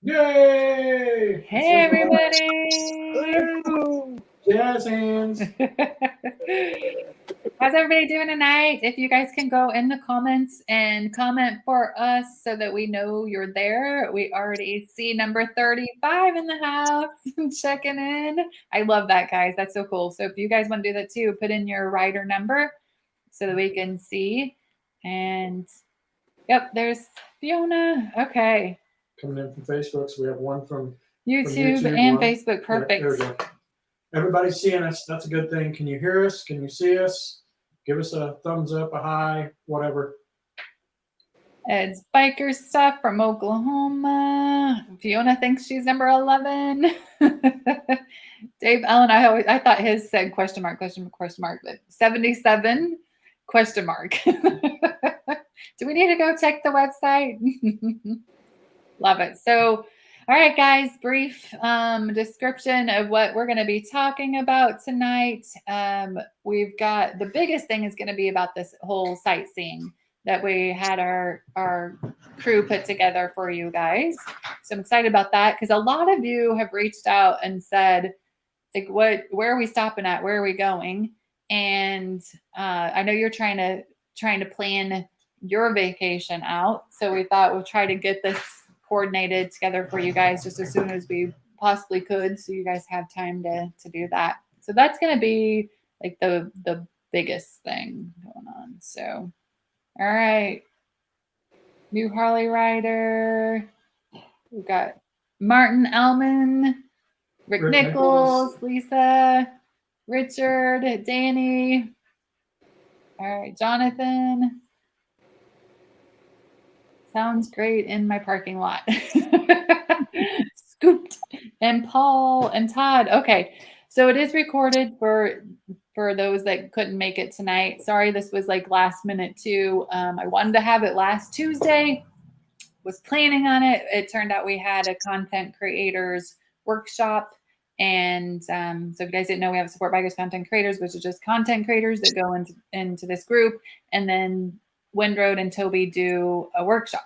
Yay! Hey, everybody. Jazz hands. How's everybody doing tonight? If you guys can go in the comments and comment for us so that we know you're there. We already see number 35 in the house checking in. I love that, guys. That's so cool. So if you guys want to do that too, put in your rider number so that we can see. And yep, there's Fiona. Okay. Coming in from Facebook. So we have one from YouTube and Facebook. Perfect. There we go. Everybody's seeing us. That's a good thing. Can you hear us? Can you see us? Give us a thumbs up, a high, whatever. It's biker stuff from Oklahoma. Fiona thinks she's number 11. Dave Allen, I thought his said question mark, but 77 question mark. Do we need to go check the website? Love it. So, all right, guys, brief description of what we're going to be talking about tonight. We've got the biggest thing is going to be about this whole sightseeing that we had our crew put together for you guys. So I'm excited about that because a lot of you have reached out and said, like, where are we stopping at? Where are we going? And I know you're trying to plan your vacation out. So we thought we'll try to get this coordinated together for you guys just as soon as we possibly could, so you guys have time to do that. So that's going to be like the biggest thing going on. So, all right, new Harley rider. We've got Martin Elman, Rick Nichols, Lisa, Richard, Danny. All right, Jonathan. Sounds great in my parking lot. Scooped. And Paul and Todd. Okay. So it is recorded for those that couldn't make it tonight. Sorry, this was like last minute too. I wanted to have it last Tuesday. Was planning on it. It turned out we had a content creators workshop. And so if you guys didn't know, we have Support Bikers Content Creators, which is just content creators that go into this group. And then Windroad and Toby do a workshop.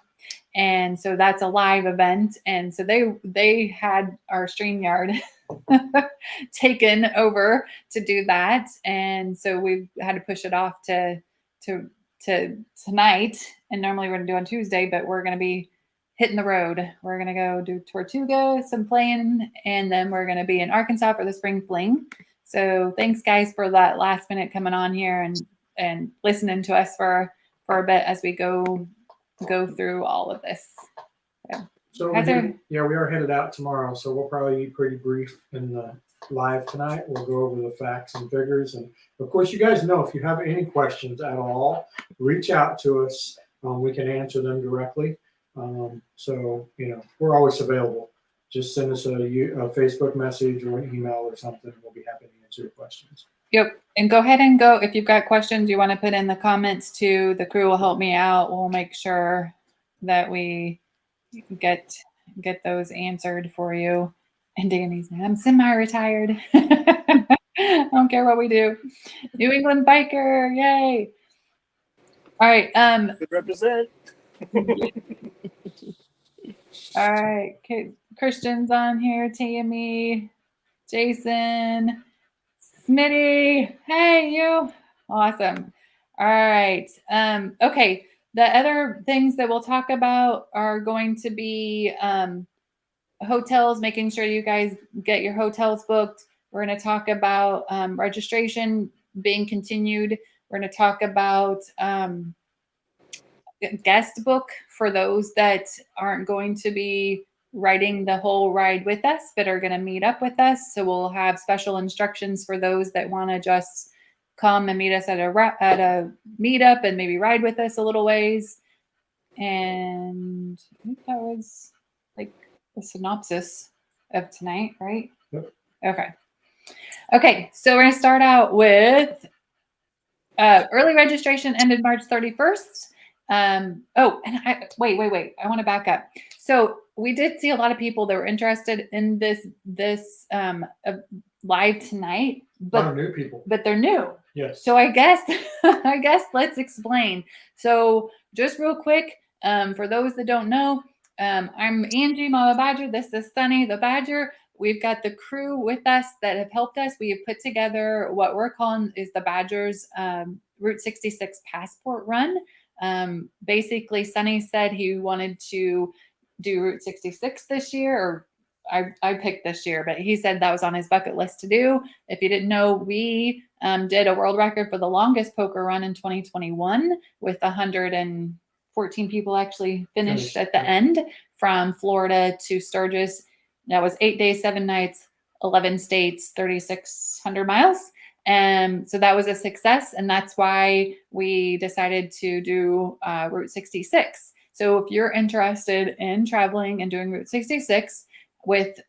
And so that's a live event. And so they had our StreamYard taken over to do that. And so we had to push it off to tonight. And normally we're going to do on Tuesday, but we're going to be hitting the road. We're going to go do Tortuga, some playing, and then we're going to be in Arkansas for the spring fling. So thanks, guys, for that last minute coming on here and listening to us for a bit as we go through all of this. So we are headed out tomorrow, so we'll probably be pretty brief in the live tonight. We'll go over the facts and figures, and of course, you guys know if you have any questions at all, reach out to us. We can answer them directly. So we're always available. Just send us a Facebook message or an email or something. We'll be happy to answer your questions. Yep. And go ahead and go. If you've got questions you want to put in the comments too, the crew will help me out. We'll make sure that we get those answered for you. And Danny's, I'm semi-retired. I don't care what we do. New England biker, yay. All right. Good represent. All right. Okay. Christian's on here. Tammy, Jason, Smitty. Hey, you. Awesome. All right. Okay. The other things that we'll talk about are going to be hotels, making sure you guys get your hotels booked. We're going to talk about registration being continued. We're going to talk about guest book for those that aren't going to be riding the whole ride with us, but are going to meet up with us. So we'll have special instructions for those that want to just come and meet us at a meetup and maybe ride with us a little ways. And I think that was like the synopsis of tonight, right? Yep. Okay. So we're going to start out with early registration ended March 31st. Wait. I want to back up. So we did see a lot of people that were interested in this live tonight, but a lot of new people. But they're new. Yes. So I guess let's explain. So just real quick, for those that don't know, I'm Angie, Mama Badger. This is Sunny, the Badger. We've got the crew with us that have helped us. We have put together what we're calling is the Badgers Route 66 Passport Run. Basically, Sunny said he wanted to do Route 66 this year, or I picked this year, but he said that was on his bucket list to do. If you didn't know, we did a world record for the longest poker run in 2021 with 114 people actually finished at the end from Florida to Sturgis. That was 8 days, 7 nights, 11 states, 3,600 miles. And so that was a success. And that's why we decided to do Route 66. So if you're interested in traveling and doing Route 66 with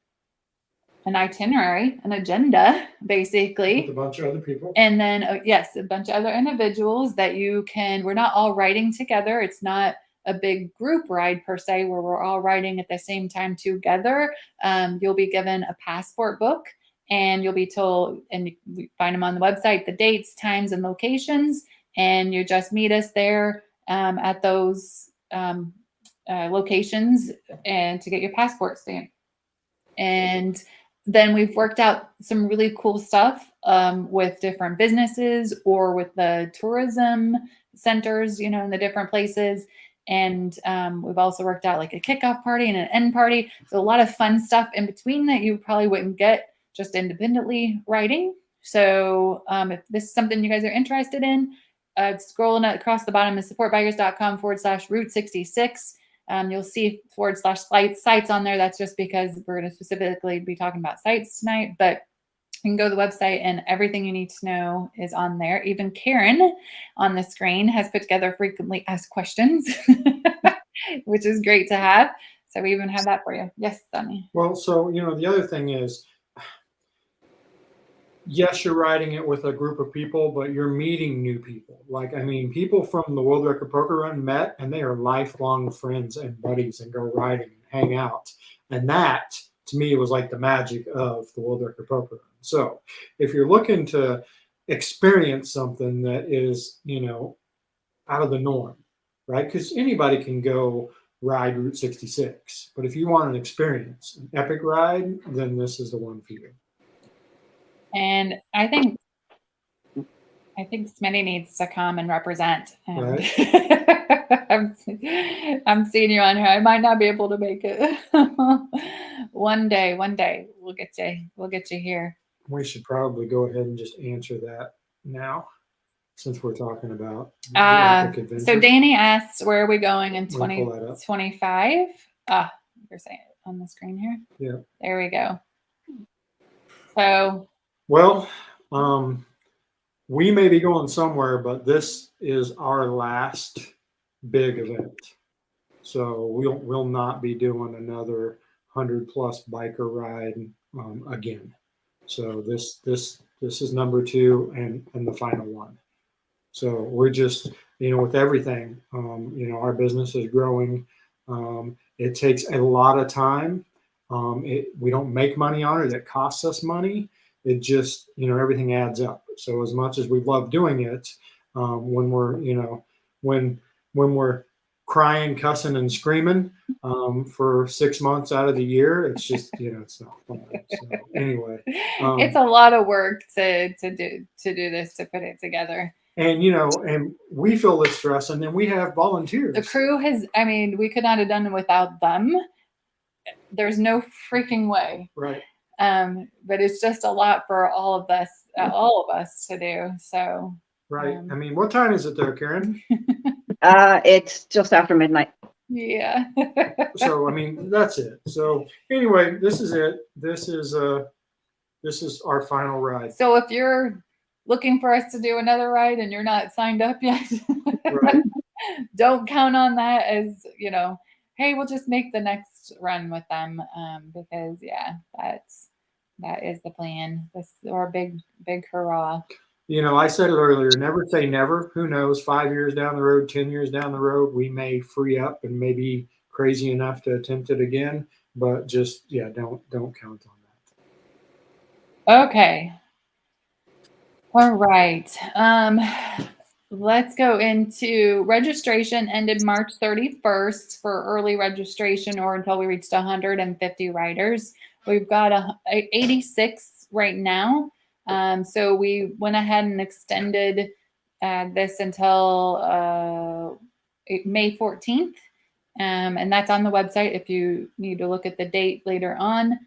an itinerary, an agenda, basically. With a bunch of other people. And then, yes, a bunch of other individuals that you can, we're not all riding together. It's not a big group ride per se, where we're all riding at the same time together. You'll be given a passport book and you'll be told, and you find them on the website, the dates, times, and locations. And you just meet us there at those locations and to get your passport stamped. And then we've worked out some really cool stuff with different businesses or with the tourism centers, you know, in the different places. And we've also worked out like a kickoff party and an end party. So a lot of fun stuff in between that you probably wouldn't get just independently writing. So if this is something you guys are interested in, scrolling across the bottom is supportbikers.com/Route 66. You'll see /sites on there. That's just because we're going to specifically be talking about sites tonight, but you can go to the website and everything you need to know is on there. Even Karen on the screen has put together frequently asked questions, which is great to have. So we even have that for you. Yes, Sunny. Well, so, you know, the other thing is, yes, you're riding it with a group of people, but you're meeting new people. Like, I mean, people from the World Record Poker Run met, and they are lifelong friends and buddies and go riding and hang out. And that, to me, was like the magic of the World Record Poker Run. So if you're looking to experience something that is, you know, out of the norm, right? Because anybody can go ride Route 66. But if you want an experience, an epic ride, then this is the one for you. And I think Smitty needs to come and represent. And right. I'm seeing you on here. I might not be able to make it. One day we'll get you here. We should probably go ahead and just answer that now, since we're talking about so Danny asks, where are we going in 2025? You're saying it on the screen here. Yeah. There we go. So well, we may be going somewhere, but this is our last big event. So we'll not be doing another 100+ biker ride again. So this is number 2 and the final one. So we're just, you know, with everything, you know, our business is growing. It takes a lot of time. We don't make money on it. It costs us money. It just, you know, everything adds up. So as much as we love doing it, when we're, you know, when we're crying, cussing, and screaming for 6 months out of the year, it's just, you know, it's not fun. So anyway, it's a lot of work to do this, to put it together. And, you know, and we feel the stress, and then we have volunteers. The crew has, I mean, we could not have done it without them. There's no freaking way. Right. But it's just a lot for all of us to do. So. Right. I mean, what time is it there, Karen? It's just after midnight. Yeah. So, I mean, that's it. So anyway, this is it. This is our final ride. So if you're looking for us to do another ride and you're not signed up yet, right. Don't count on that as, you know, hey, we'll just make the next run with them. Because yeah, that is the plan. This is our big hurrah. You know, I said it earlier, never say never. Who knows, 5 years down the road, 10 years down the road, we may free up and maybe crazy enough to attempt it again. But just, yeah, don't count on that. Okay. All right. let's go into registration. Ended March 31st for early registration or until we reached 150 riders. We've got 86 right now. So we went ahead and extended this until May 14th. And that's on the website if you need to look at the date later on.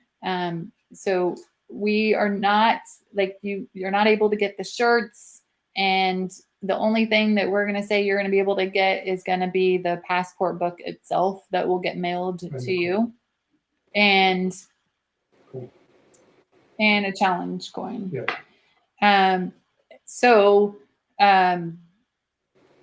So we are not like you're not able to get the shirts, and the only thing that we're going to say you're going to be able to get is going to be the passport book itself that will get mailed to you, and a challenge coin. Yeah. And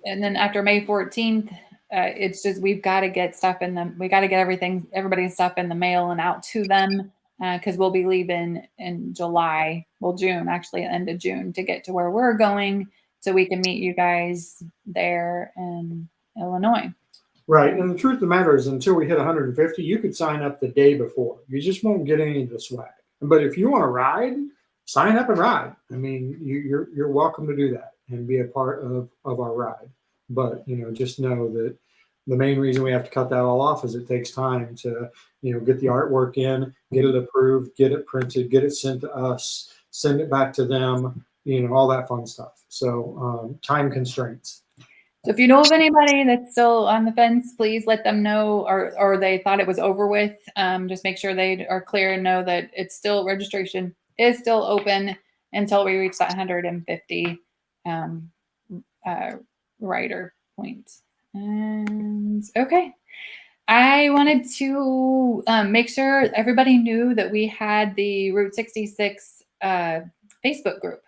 then after May 14th, it's just we've got to get stuff in them. We got to get everybody's stuff in the mail and out to them because we'll be leaving in July, June, actually, end of June, to get to where we're going so we can meet you guys there in Illinois. Right. And the truth of the matter is, until we hit 150, you could sign up the day before. You just won't get any of the swag. But if you want to ride, sign up and ride. I mean, you're welcome to do that and be a part of our ride. But, just know that the main reason we have to cut that all off is it takes time to, get the artwork in, get it approved, get it printed, get it sent to us, send it back to them, all that fun stuff. So time constraints. So if you know of anybody that's still on the fence, please let them know, or they thought it was over with. Just make sure they are clear and know that it's still, registration is still open until we reach that 150 rider point. And okay, I wanted to make sure everybody knew that we had the Route 66 Facebook group.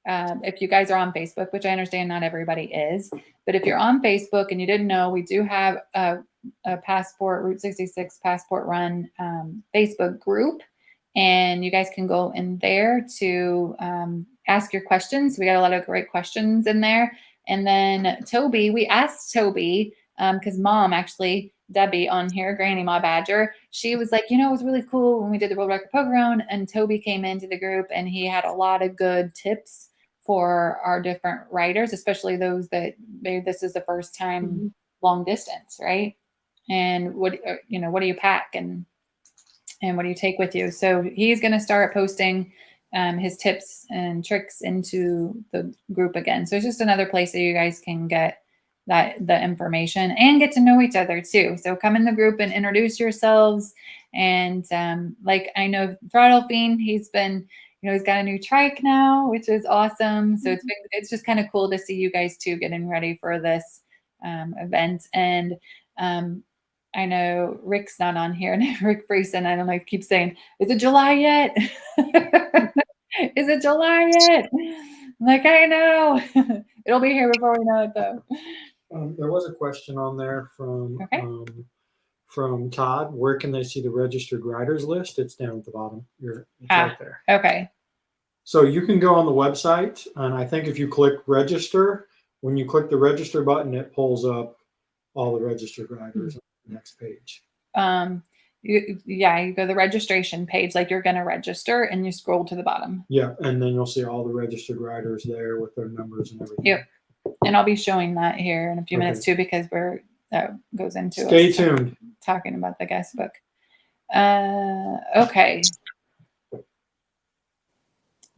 If you guys are on Facebook, which I understand not everybody is, but if you're on Facebook and you didn't know, we do have a Route 66 passport run Facebook group, and you guys can go in there to ask your questions. We got a lot of great questions in there. And then Toby, we asked Toby, because mom, actually, Debbie on here, Granny Ma Badger, she was like, it was really cool when we did the World Record Poke Around, and Toby came into the group and he had a lot of good tips for our different riders, especially those that maybe this is the first time long distance, right? And what do you pack and what do you take with you? So he's going to start posting his tips and tricks into the group again. So it's just another place that you guys can get the information and get to know each other too. So come in the group and introduce yourselves. And like I know Throttle Fiend, he's been, he's got a new trike now, which is awesome. So it's just kind of cool to see you guys too getting ready for this event. And I know Rick's not on here, and Rick Freeson, I don't know, keep saying, is it July yet? Is it July yet? I'm like, I know. It'll be here before we know it, though. There was a question on there from Todd. Where can they see the registered riders list? It's down at the bottom. It's right there. Okay. So you can go on the website, and I think if you click register, when you click the register button, it pulls up all the registered riders on the next page. You go to the registration page, like you're going to register, and you scroll to the bottom. Yeah, and then you'll see all the registered riders there with their numbers and everything. Yep. And I'll be showing that here in a few minutes too, because that goes into Stay tuned. Talking about the guest book. Okay.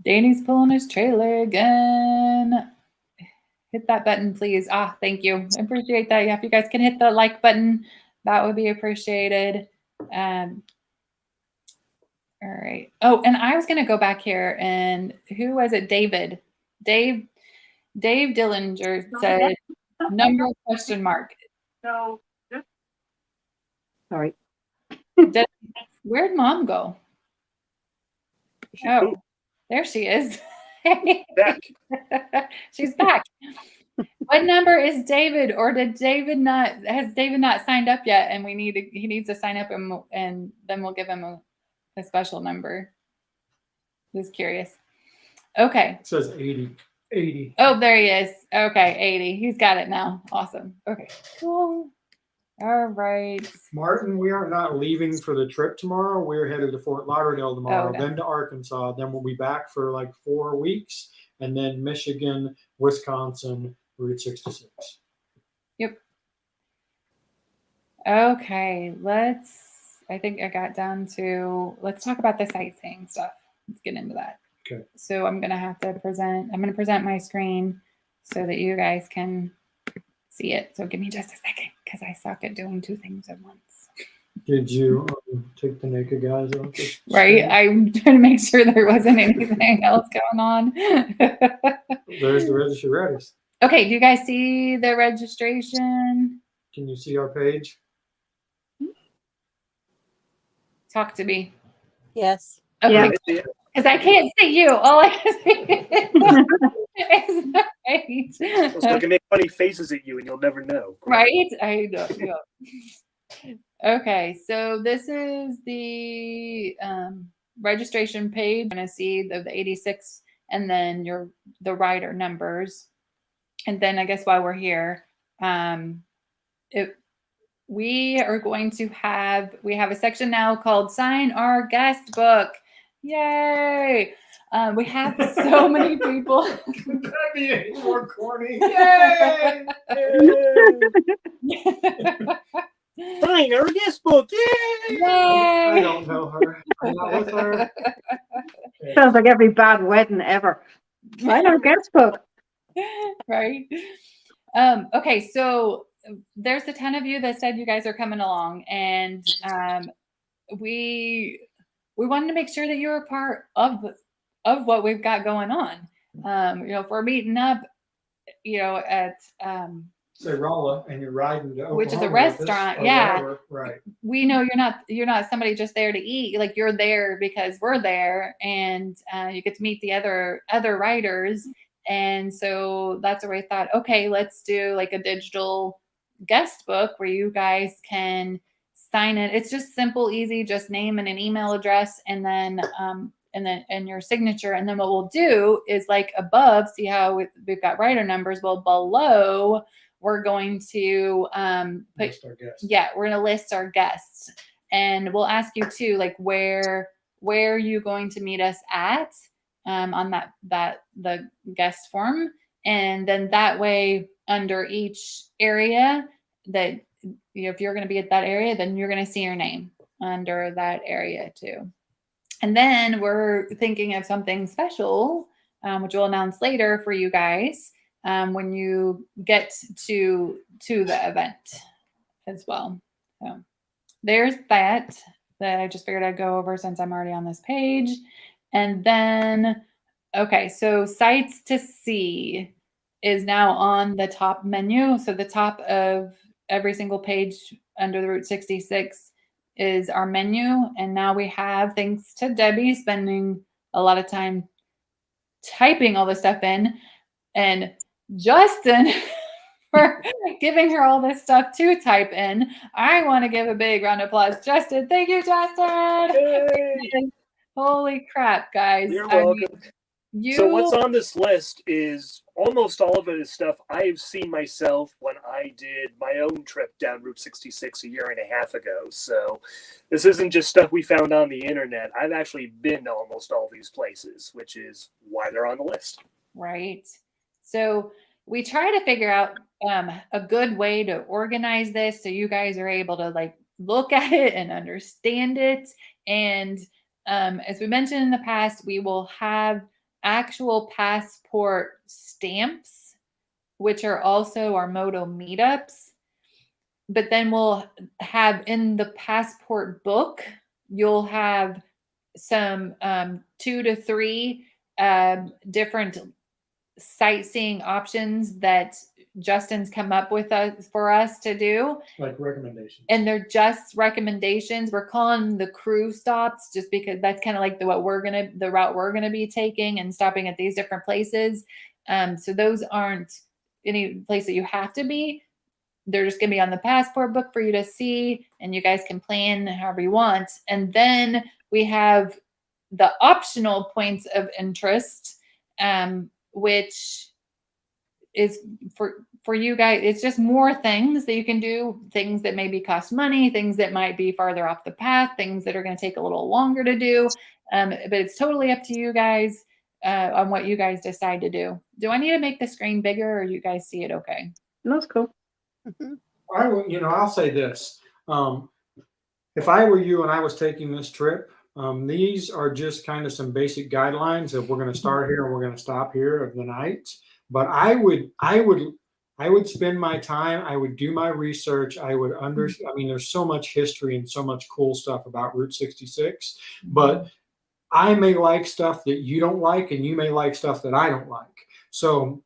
Danny's pulling his trailer again. Hit that button, please. Thank you. I appreciate that. Yeah, if you guys can hit the like button, that would be appreciated. All right. Oh, and I was going to go back here, and who was it? Dave Dillinger said, number ? No. Sorry. Where'd mom go? Oh, there she is. She's back. What number is David, or has David not signed up yet? And he needs to sign up, and then we'll give him a special number. Just curious. Okay. It says 80. 80. Oh, there he is. Okay, 80. He's got it now. Awesome. Okay, cool. All right. Martin, we are not leaving for the trip tomorrow. We're headed to Fort Lauderdale tomorrow, no. Then to Arkansas. Then we'll be back for like 4 weeks, and then Michigan, Wisconsin, Route 66. Yep. Okay, I think I got down to, let's talk about the sightseeing stuff. Let's get into that. Okay. So I'm going to present my screen so that you guys can see it. So give me just a second because I suck at doing two things at once. Did you take the naked guys off? Right. I'm trying to make sure there wasn't anything else going on. There's the registry readers. Okay. Do you guys see the registration? Can you see our page? Talk to me. Yes. Okay. Because I can't see you. All I can see is the page. So I can make funny faces at you and you'll never know. Right? I know. Yeah. Okay, so this is the registration page. You're going to see the 86 and then the rider numbers. And then I guess while we're here, we have a section now called Sign Our Guest Book. Yay! We have so many people. Could that be any more corny? Yay! Sign our guest book. Yay! Yay! I don't know her. I'm not with her. Okay. Sounds like every bad wedding ever. I know guest book. Right. Okay, so there's a ton of you that said you guys are coming along, and we wanted to make sure that you're a part of what we've got going on. If we're meeting up, at Say Rolla, and you're riding to Oklahoma, which is a with us, restaurant, or yeah. whatever. Right. We know you're not somebody just there to eat. Like, you're there because we're there, and you get to meet the other riders. And so that's where we thought, okay, let's do like a digital guest book where you guys can sign it. It's just simple, easy, just name and an email address, and then your signature. And then what we'll do is, like, above, see how we've got rider numbers. Well, below, we're going to List our guests. yeah, we're going to list our guests, and we'll ask you too, like, where are you going to meet us at on the guest form. And then that way, under each area that, if you're going to be at that area, then you're going to see your name under that area too. And then we're thinking of something special, which we'll announce later for you guys when you get to the event as well. So there's that I just figured I'd go over since I'm already on this page. And then, okay, so sights to see is now on the top menu. So the top of every single page under the Route 66 is our menu. And now we have, thanks to Debbie spending a lot of time typing all this stuff in, and Justin for giving her all this stuff to type in. I want to give a big round of applause. Justin, thank you, Justin. Yay! Holy crap, guys. You're welcome. So what's on this list is almost all of it is stuff I've seen myself when I did my own trip down Route 66 a year and a half ago. So this isn't just stuff we found on the internet. I've actually been to almost all these places, which is why they're on the list. Right. So we try to figure out a good way to organize this so you guys are able to, like, look at it and understand it. And as we mentioned in the past, we will have actual passport stamps, which are also our Moto meetups. But then we'll have in the passport book, you'll have some 2 to 3 different sightseeing options that Justin's come up with for us to do. Like recommendations. And they're just recommendations. We're calling them the crew stops just because that's kind of like the route we're going to be taking and stopping at these different places. So those aren't any place that you have to be. They're just going to be on the passport book for you to see, and you guys can plan however you want. And then we have the optional points of interest, which is for you guys. It's just more things that you can do, things that maybe cost money, things that might be farther off the path, things that are going to take a little longer to do. But it's totally up to you guys. on what you guys decide to do. Do I need to make the screen bigger, or you guys see it okay? No, it's cool. I will, I'll say this. If I were you and I was taking this trip, these are just kind of some basic guidelines of we're going to start here and we're going to stop here of the night. But I would spend my time. I would do my research. I mean, there's so much history and so much cool stuff about Route 66, but I may like stuff that you don't like, and you may like stuff that I don't like. So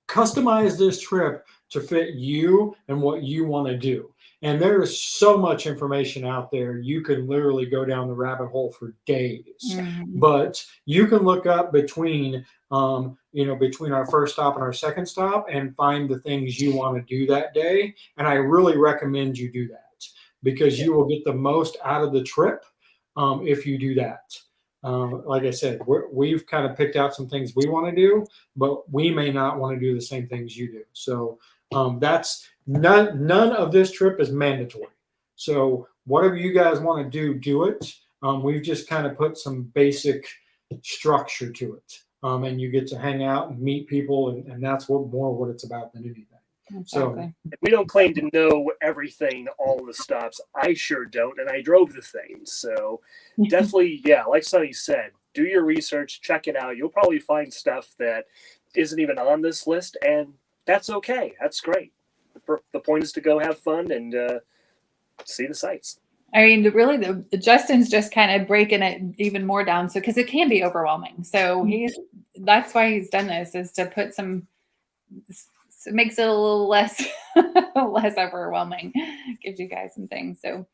customize this trip to fit you and what you want to do. And there is so much information out there. You can literally go down the rabbit hole for days. But you can look up between our first stop and our second stop and find the things you want to do that day. And I really recommend you do that, because you will get the most out of the trip if you do that. Like I said, we've kind of picked out some things we want to do, but we may not want to do the same things you do. So that's none of this trip is mandatory. So whatever you guys want to do it. We've just kind of put some basic structure to it. And you get to hang out and meet people, and that's what it's about than anything. Exactly. So we don't claim to know everything, all the stops. I sure don't, and I drove the thing. So definitely, yeah, like Sonny said, do your research, check it out. You'll probably find stuff that isn't even on this list, and that's okay. That's great. The point is to go have fun and see the sights. I mean, really, Justin's just kind of breaking it even more down, so because it can be overwhelming. So that's why he's done this, is to put some. It makes it a little less overwhelming. Gives you guys some things. So,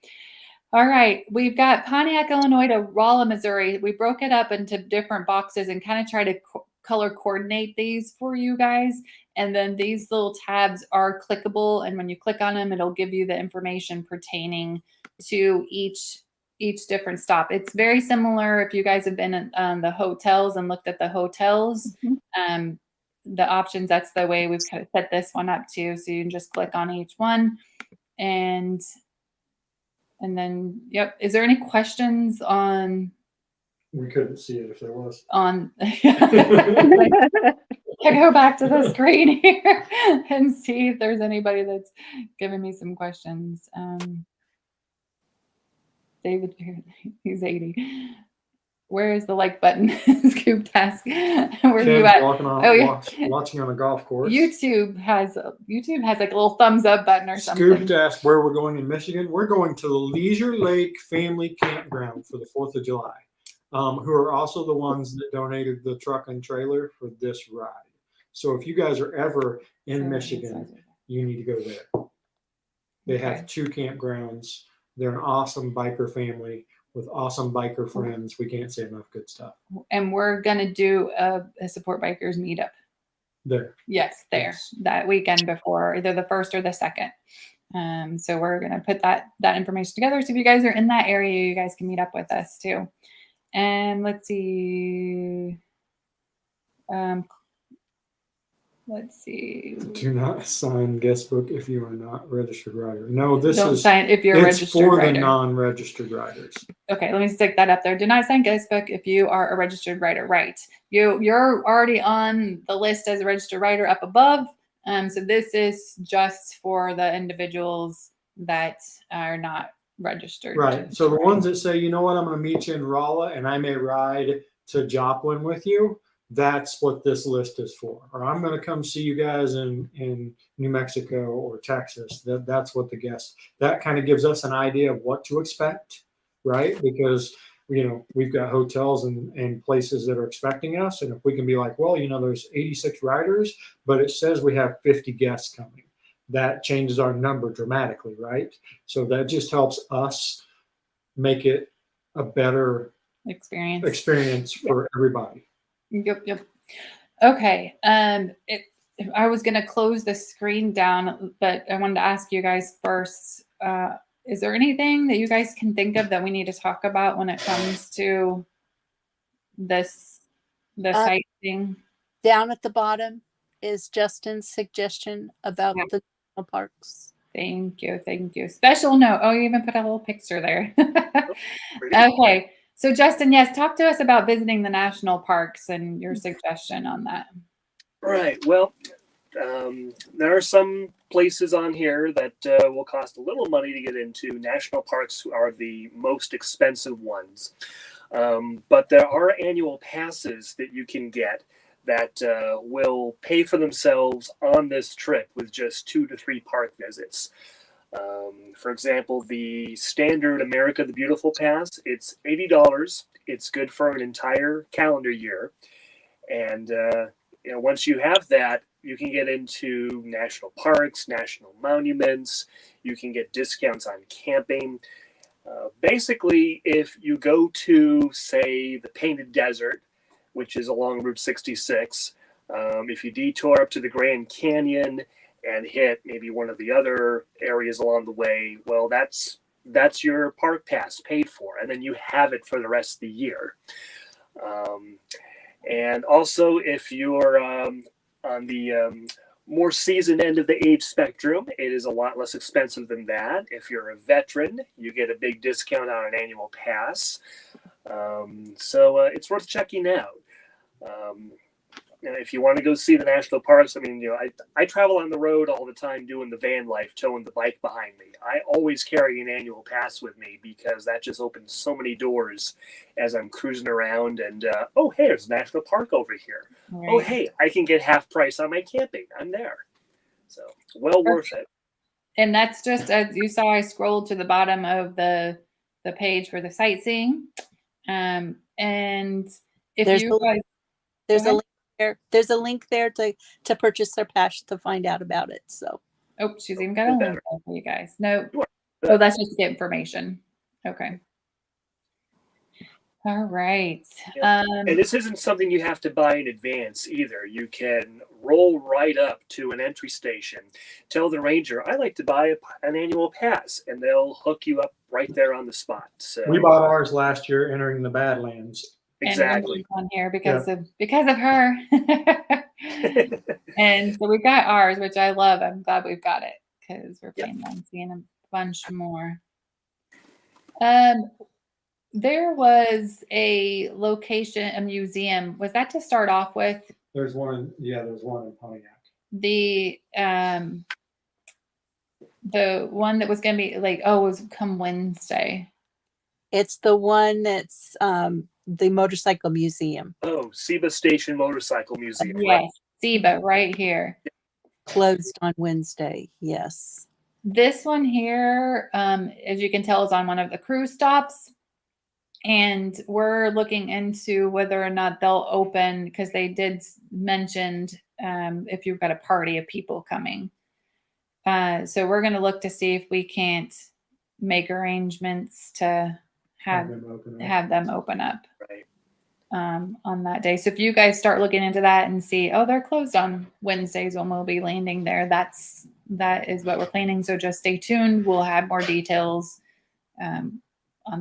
all right, we've got Pontiac, Illinois to Rolla, Missouri. We broke it up into different boxes and kind of try to color coordinate these for you guys. And then these little tabs are clickable, and when you click on them, it'll give you the information pertaining to each different stop. It's very similar if you guys have been in the hotels and looked at the hotels. The options, that's the way we've kind of set this one up too. So you can just click on each one, and then, yep. Is there any questions on? We couldn't see it if there was. On. I go back to the screen here and see if there's anybody that's giving me some questions. David, he's 80. Where is the like button? Scoop task. Where are you at? Watching on a golf course. YouTube has like a little thumbs up button or something. Scoop task. Where we're going in Michigan? We're going to the Leisure Lake Family Campground for the 4th of July. Who are also the ones that donated the truck and trailer for this ride. So if you guys are ever in Michigan, you need to go there. They have 2 campgrounds. They're an awesome biker family with awesome biker friends. We can't say enough good stuff. And we're going to do a Support Bikers meetup. There. Yes, there. Yes. That weekend before, either the 1st or the 2nd. So we're going to put that information together. So if you guys are in that area, you guys can meet up with us too. And let's see. Let's see. Do not sign guest book if you are not registered rider. No, this Don't is sign if you're a registered rider. It's for the non-registered riders. Okay, let me stick that up there. Do not sign guest book if you are a registered rider. Right. You're already on the list as a registered rider up above. So this is just for the individuals that are not registered. Right. So the ones that say, you know what, I'm going to meet you in Rolla and I may ride to Joplin with you. That's what this list is for. Or I'm going to come see you guys in New Mexico or Texas. That's what the guests, that kind of gives us an idea of what to expect, right? Because, we've got hotels and places that are expecting us. And if we can be like, well, there's 86 riders, but it says we have 50 guests coming. That changes our number dramatically, right? So that just helps us make it a better experience for everybody. Yep. Okay. I was going to close the screen down, but I wanted to ask you guys first, is there anything that you guys can think of that we need to talk about when it comes to the sightseeing? Down at the bottom is Justin's suggestion about the national parks. Thank you. Special note. Oh, you even put a little picture there. Okay. So Justin, yes, talk to us about visiting the national parks and your suggestion on that. Right. Well, there are some places on here that will cost a little money to get into. National parks are the most expensive ones. But there are annual passes that you can get that will pay for themselves on this trip with just 2 to 3 park visits. For example, the standard America the Beautiful pass, it's $80. It's good for an entire calendar year. And once you have that, you can get into national parks, national monuments. You can get discounts on camping. Basically, if you go to, say, the Painted Desert, which is along Route 66, if you detour up to the Grand Canyon and hit maybe one of the other areas along the way, well, that's your park pass paid for, and then you have it for the rest of the year. And also, if you're on the more seasoned end of the age spectrum, it is a lot less expensive than that. If you're a veteran, you get a big discount on an annual pass. So it's worth checking out. If you want to go see the national parks, I mean, I travel on the road all the time doing the van life, towing the bike behind me. I always carry an annual pass with me because that just opens so many doors as I'm cruising around. And oh, hey, there's a national park over here. Right. Oh, hey, I can get half price on my camping. I'm there. So well worth it. And that's just, as you saw, I scrolled to the bottom of the page for the sightseeing. And if There's you guys, There's Go a ahead. link there. There's a link there to purchase their pass to find out about it. So oh, she's even got a link there for you guys. No, Sure. oh, that's just to get information. Okay. All right. And this isn't something you have to buy in advance either. You can roll right up to an entry station, tell the ranger, I like to buy an annual pass, and they'll hook you up right there on the spot. So We bought ours last year entering the Badlands. exactly. And on here because of her. And so we got ours, which I love. I'm glad we've got it because we're planning on seeing a bunch more. There was a location, a museum. Was that to start off with? There's one in Pontiac. The one that was going to be like, it was come Wednesday. it's the one that's the motorcycle museum. Oh, Seba Station Motorcycle Museum. Yes, Seba, right here. Closed on Wednesday. Yes. This one here, as you can tell, is on one of the cruise stops. And we're looking into whether or not they'll open, because they did mention if you've got a party of people coming. So we're going to look to see if we can't make arrangements to have them open up Right. on that day. So if you guys start looking into that and see, they're closed on Wednesdays when we'll be landing there, that is what we're planning. So just stay tuned. We'll have more details on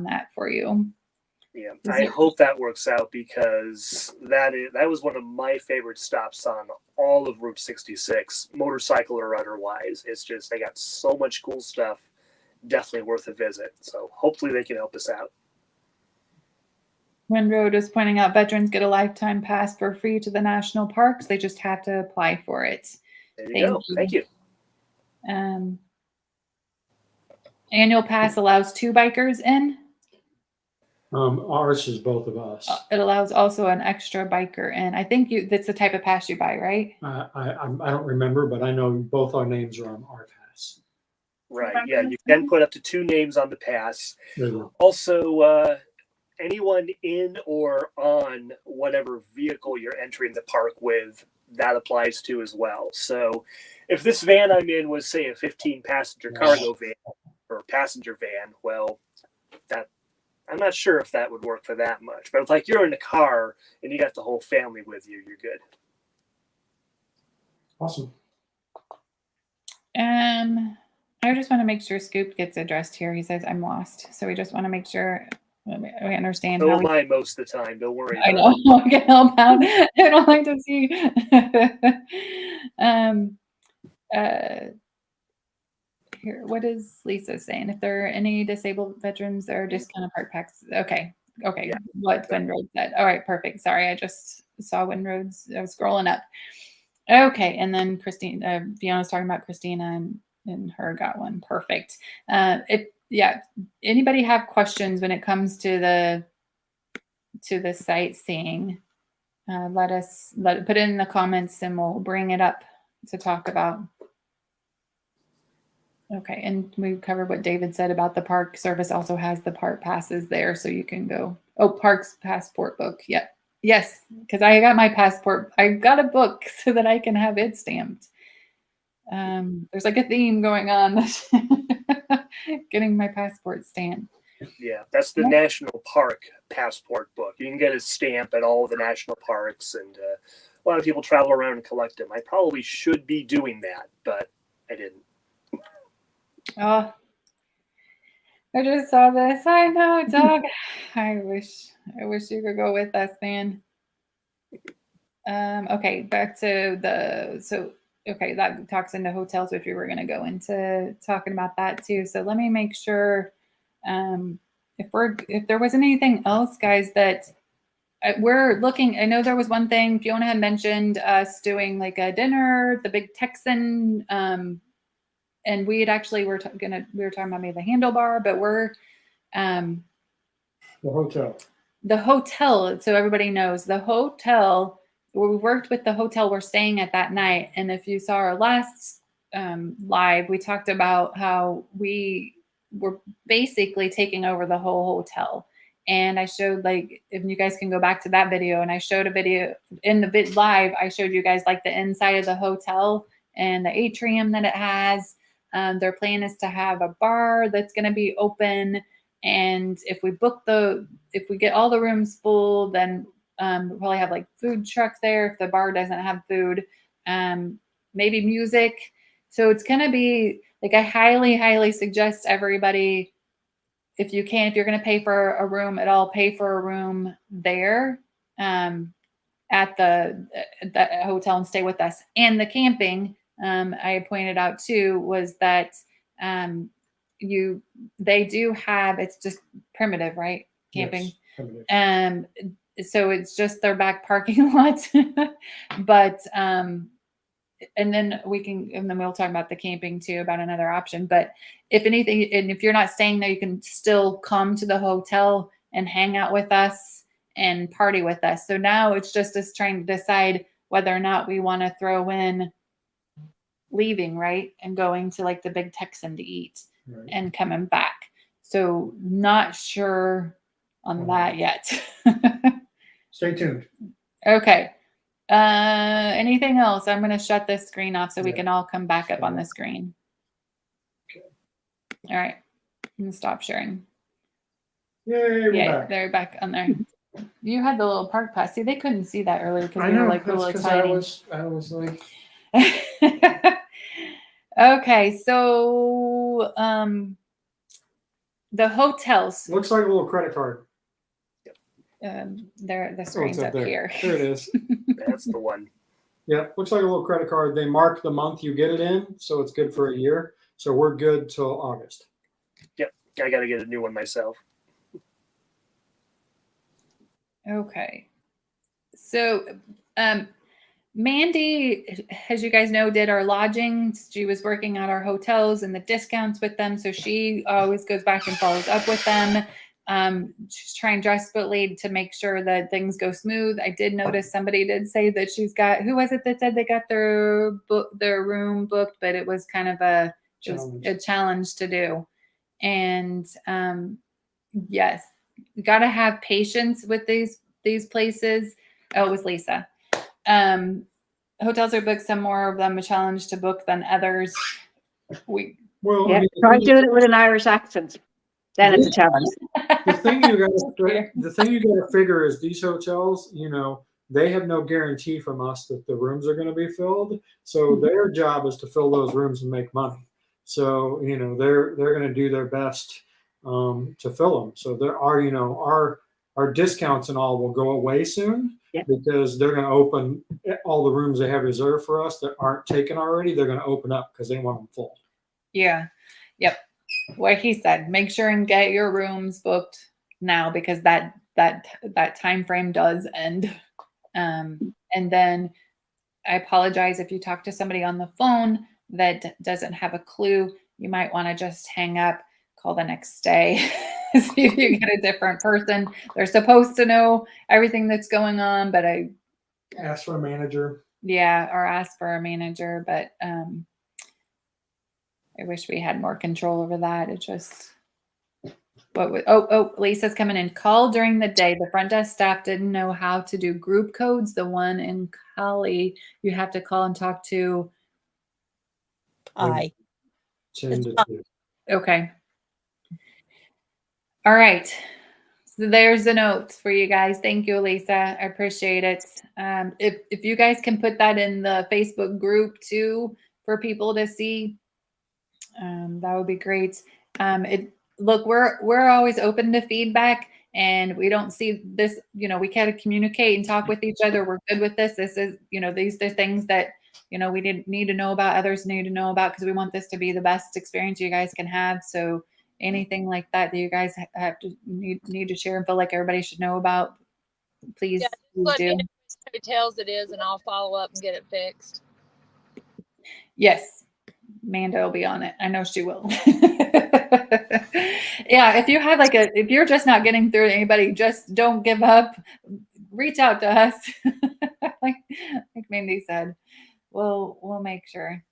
that for you. Yeah, I hope that works out because that was one of my favorite stops on all of Route 66, motorcycle or otherwise. It's just they got so much cool stuff. Definitely worth a visit. So hopefully they can help us out. Road is pointing out veterans get a lifetime pass for free to the national parks. They just have to apply for it. There you go. Thank you. Annual pass allows 2 bikers in. Ours is both of us. It allows also an extra biker in. I think that's the type of pass you buy, right? I don't remember, but I know both our names are on our pass. Right. Yeah, you can put up to 2 names on the pass. Yeah. Also, anyone in or on whatever vehicle you're entering the park with, that applies to as well. So if this van I'm in was, say, a 15-passenger cargo van or passenger van, well, I'm not sure if that would work for that much. But if like you're in a car and you got the whole family with you, you're good. Awesome. I just want to make sure Scoop gets addressed here. He says I'm lost, so we just want to make sure we understand. So am I most of the time. Don't worry. I know. I can help out. I don't like to see. Here, what is Lisa saying? If there are any disabled veterans, there are discounted park packs. Okay, Okay, Yeah. what Windroad said. All right, perfect. Sorry, I just saw Windroads. I was scrolling up. Okay, and then Christine, Fiona's talking about Christina and her got one. Perfect. Anybody have questions when it comes to the sightseeing? Let it put it in the comments and we'll bring it up to talk about. Okay, and we covered what David said about the park service also has the park passes there, so you can go. Oh, parks passport book. Yep. Yes, because I got my passport. I got a book so that I can have it stamped. There's like a theme going on. Getting my passport stamped. Yeah, that's the National Park Passport book. You can get a stamp at all of the national parks, and a lot of people travel around and collect them. I probably should be doing that, but I didn't. Oh, I just saw this. I know, Doug. I wish you could go with us, man. Okay, back to that talks into hotels, which we were going to go into talking about that too. So let me make sure if there wasn't anything else, guys, that we're looking. I know there was one thing Fiona had mentioned us doing like a dinner, the Big Texan, and we had actually we were talking about maybe the handlebar, but we're The hotel. the hotel. So everybody knows the hotel. We worked with the hotel we're staying at that night, and if you saw our last live, we talked about how we were basically taking over the whole hotel. And I showed, like, if you guys can go back to that video, and I showed a video in the vid live, I showed you guys like the inside of the hotel and the atrium that it has. Their plan is to have a bar that's going to be open. And if we get all the rooms full, then we'll probably have like food truck there. If the bar doesn't have food, maybe music. So it's going to be like, I highly, highly suggest everybody, if you're going to pay for a room at all, pay for a room there at the hotel and stay with us. And the camping, I pointed out too, was that they do have, it's just primitive, right? Camping. Yes, So it's just their back parking lot. But and then we'll talk about the camping too, about another option. But if anything, and if you're not staying there, you can still come to the hotel and hang out with us and party with us. So now it's just us trying to decide whether or not we want to throw in leaving, right? And going to like the Big Texan to eat. right. And coming back. So not sure on that yet. Stay tuned. Okay. Anything else? I'm going to shut this screen off so we can all come back up on the screen. Okay. All right. I'm going to stop sharing. Yay, we're back. They're back on there. You had the little park pass. See, they couldn't see that earlier because we were like that's really 'cause tiny. I was like, Okay, so the hotels. looks like a little credit card. The screen's up there. here. There it is. That's the one. Yeah, looks like a little credit card. They mark the month you get it in, so it's good for a year. So we're good till August. Yep, I got to get a new one myself. Okay. So Mandy, as you guys know, did our lodgings. She was working at our hotels and the discounts with them. So she always goes back and follows up with them. She's trying desperately to make sure that things go smooth. I did notice somebody did say that she's got, who was it that said they got their room booked, but it was kind of a challenge to do. And yes, you got to have patience with these places. Oh, it was Lisa. Hotels are booked. Some more of them a challenge to book than others. Try doing it with an Irish accent. Then it's a challenge. The thing you got to figure is these hotels, they have no guarantee from us that the rooms are going to be filled. So their job is to fill those rooms and make money. So they're going to do their best to fill them. So there are our discounts and all will go away soon because they're going to open all the rooms they have reserved for us that aren't taken already. They're going to open up because they want them full. Yeah. Yep. What he said, make sure and get your rooms booked now because that that time frame does end. And then I apologize if you talk to somebody on the phone that doesn't have a clue. You might want to just hang up, call the next day, see if you get a different person. They're supposed to know everything that's going on, but Ask for a manager. yeah, or ask for a manager. But I wish we had more control over that. It just Lisa's coming in. Call during the day. The front desk staff didn't know how to do group codes. The one in Cali, you have to call and talk to. I 10 to 2. Okay. All right. So there's the notes for you guys. Thank you, Lisa. I appreciate it. If you guys can put that in the Facebook group too for people to see, that would be great. Look, we're always open to feedback, and we don't see this. We can't communicate and talk with each other. We're good with this. This is, these are things that we need to know about. Others need to know about, because we want this to be the best experience you guys can have. So anything like that you guys have to need to share and feel like everybody should know about, please, Yeah, please let me do. know how many tails it is, and I'll follow up and get it fixed. Yes. Amanda will be on it. I know she will. Yeah, if you have if you're just not getting through to anybody, just don't give up. Reach out to us. like Mandy said. We'll make sure.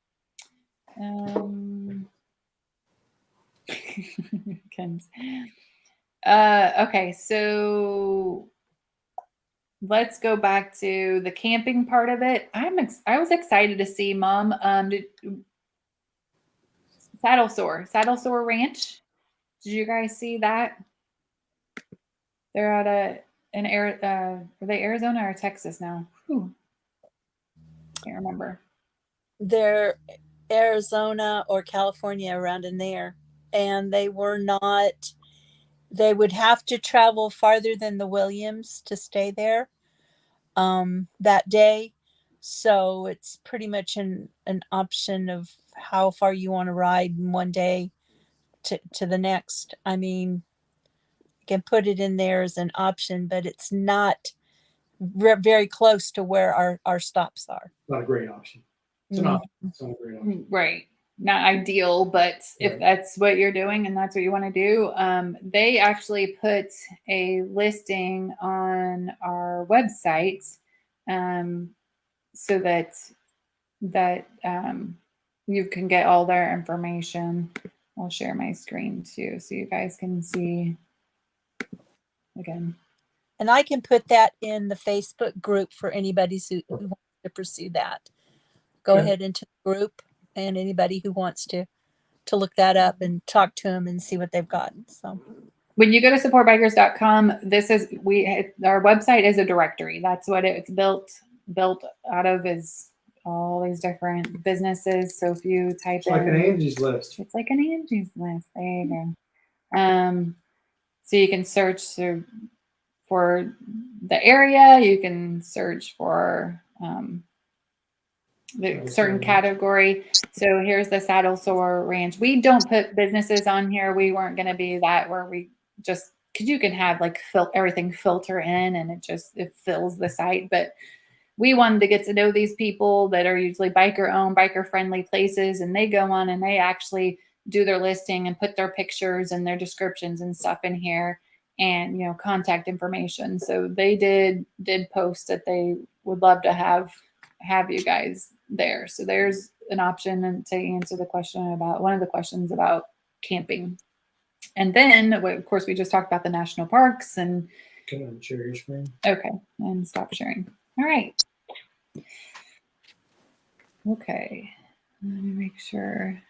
Ken's. Okay, so let's go back to the camping part of it. I was excited to see Mom. Saddle Sore Ranch. Did you guys see that? They're at are they Arizona or Texas now? Can't remember. They're Arizona or California, around in there. And they would have to travel farther than the Williams to stay there that day. So it's pretty much an option of how far you want to ride in one day to the next. I mean, you can put it in there as an option, but it's not very close to where our stops are. Not a great option. It's an option. It's not a great option. Right. Not ideal, but if that's what you're doing and that's what you want to do, they actually put a listing on our website, so that you can get all their information. I'll share my screen too, so you guys can see again. And I can put that in the Facebook group for anybody who wants to pursue that. Go ahead into the group, and anybody who wants to look that up and talk to them and see what they've got. So when you go to supportbikers.com, our website is a directory. That's what it's built out of, is all these different businesses. So if you type It's like an Angie's List. it's like an Angie's List. There you go. So you can search for the area. You can search for the certain category. So here's the Saddle Sore Ranch. We don't put businesses on here. We weren't going to be that where we just, because you can have everything filter in and it fills the site. But we wanted to get to know these people that are usually biker owned, biker friendly places, and they go on and they actually do their listing and put their pictures and their descriptions and stuff in here, and contact information. So they did post that they would love to have you guys there. So there's an option to answer one of the questions about camping. And then, of course, we just talked about the national parks. And Can I share your screen? Okay, and stop sharing. All right. Okay, let me make sure.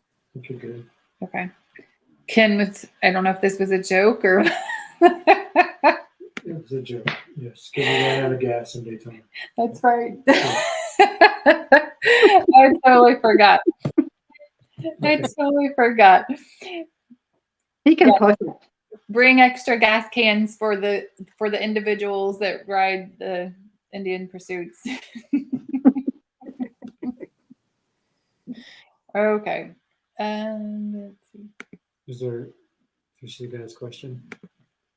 I think you're good. Okay. Ken, I don't know if this was a joke or. It was a joke. Yes, because we ran out of gas in Daytona. That's right. I totally forgot. He can push it. Bring extra gas cans for the individuals that ride the Indian Pursuits. Okay. Let's see. Is there You see Dad's question?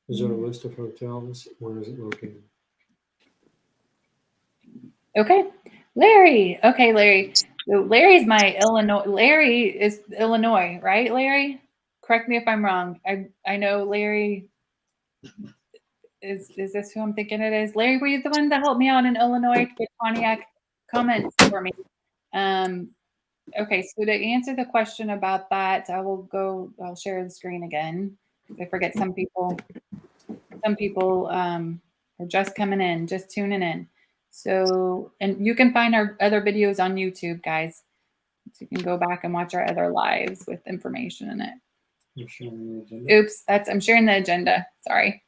Is there a list of hotels? Where is it located? Okay, Larry. Okay, Larry. So Larry's my Illinois. Larry is Illinois, right? Larry, correct me if I'm wrong. I know Larry. Is this who I'm thinking it is? Larry, were you the one that helped me out in Illinois with Pontiac? Comments for me. Okay, so to answer the question about that, I'll share the screen again. I forget some people are just coming in, just tuning in. So, and you can find our other videos on YouTube, guys. So you can go back and watch our other lives with information in it. You're sharing the agenda. Oops, I'm sharing the agenda. Sorry.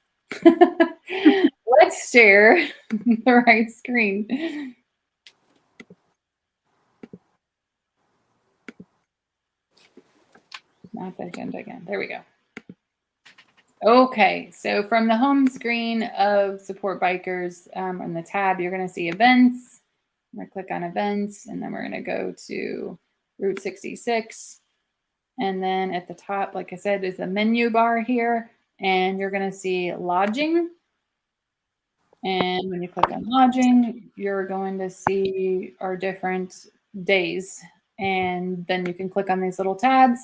Let's share the right screen. Not the agenda again. There we go. Okay, so from the home screen of Support Bikers on the tab, you're going to see events. I'm going to click on events, and then we're going to go to Route 66. And then at the top, like I said, is the menu bar here, and you're going to see lodging. And when you click on lodging, you're going to see our different days. And then you can click on these little tabs.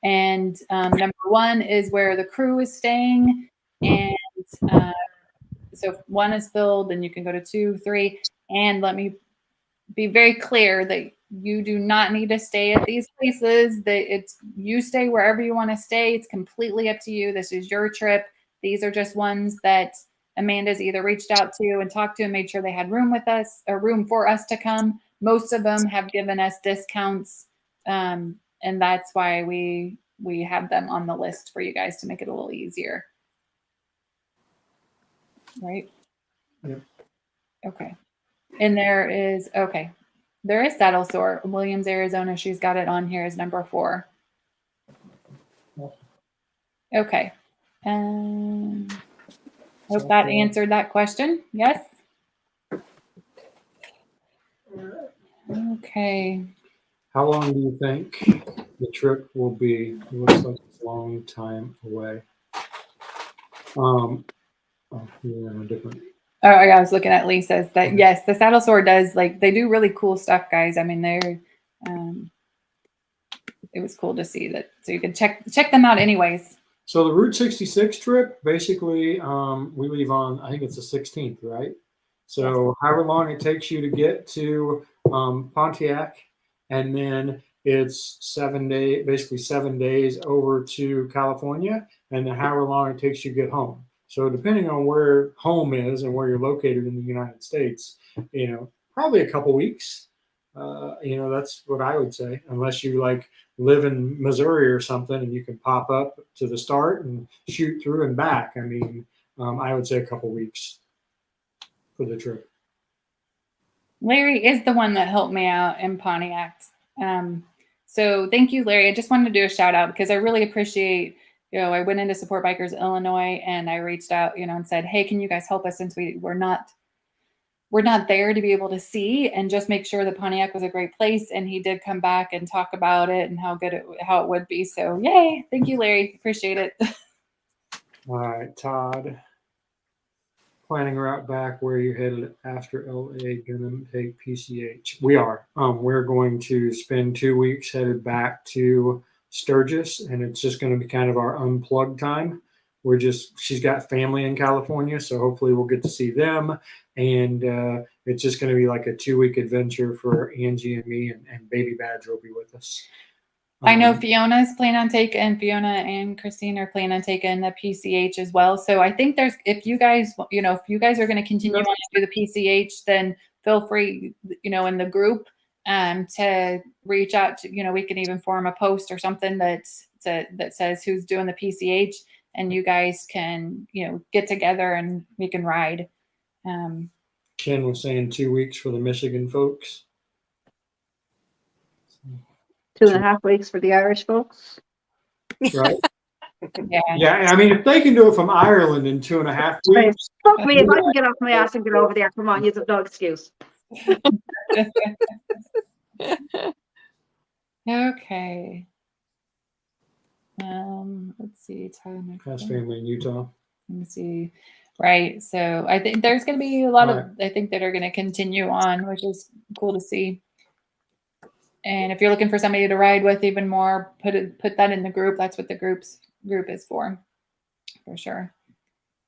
And number one is where the crew is staying. And so if one is filled, then you can go to 2, 3. And let me be very clear that you do not need to stay at these places. You stay wherever you want to stay. It's completely up to you. This is your trip. These are just ones that Amanda's either reached out to and talked to and made sure they had room with us or room for us to come. Most of them have given us discounts. And that's why we have them on the list for you guys to make it a little easier. Right? Yep. Okay. And there is Saddle Sore, Williams, Arizona. She's got it on here as number 4. Okay. Hope that answered that question. Yes? Okay. How long do you think the trip will be? It looks like it's a long time away. Different. Oh, I was looking at Lisa's that yes, the Saddle Sore does they do really cool stuff, guys. I mean, it was cool to see that. So you can check them out anyways. So the Route 66 trip, basically, we leave on, I think it's the 16th, right? So however long it takes you to get to Pontiac, and then it's 7 days over to California, and then however long it takes you to get home. So depending on where home is and where you're located in the United States, probably a couple weeks. That's what I would say, unless you live in Missouri or something and you can pop up to the start and shoot through and back. I mean, I would say a couple weeks for the trip. Larry is the one that helped me out in Pontiac. So thank you, Larry. I just wanted to do a shout out because I really appreciate, I went into Support Bikers Illinois and I reached out, and said, hey, can you guys help us since we're not there to be able to see and just make sure that Pontiac was a great place. And he did come back and talk about it and how it would be. So yay. Thank you, Larry. Appreciate it. All right, Todd. Planning route back, where you're headed after LA, gonna take PCH. We are. We're going to spend 2 weeks headed back to Sturgis, and it's just going to be kind of our unplugged time. She's got family in California, so hopefully we'll get to see them. And it's just going to be like a 2-week adventure for Angie and me, and Baby Badger will be with us. I know Fiona and Christine are planning on taking the PCH as well. So I think if you guys are going to continue on to do the PCH, then feel free, in the group to reach out to, we can even form a post or something that says who's doing the PCH, and you guys can, get together and we can ride. Ken was saying 2 weeks for the Michigan folks. 2.5 weeks for the Irish folks. Right? Yeah. Yeah, I mean, if they can do it from Ireland in 2.5 weeks. Fuck me, if I can get off my ass and get over there, come on, you have no excuse. Okay. Let's see. Past family in Utah. Let me see. Right. So I think there's going to be a lot Right. of, I think, that are going to continue on, which is cool to see. And if you're looking for somebody to ride with even more, put that in the group. That's what the group is for sure.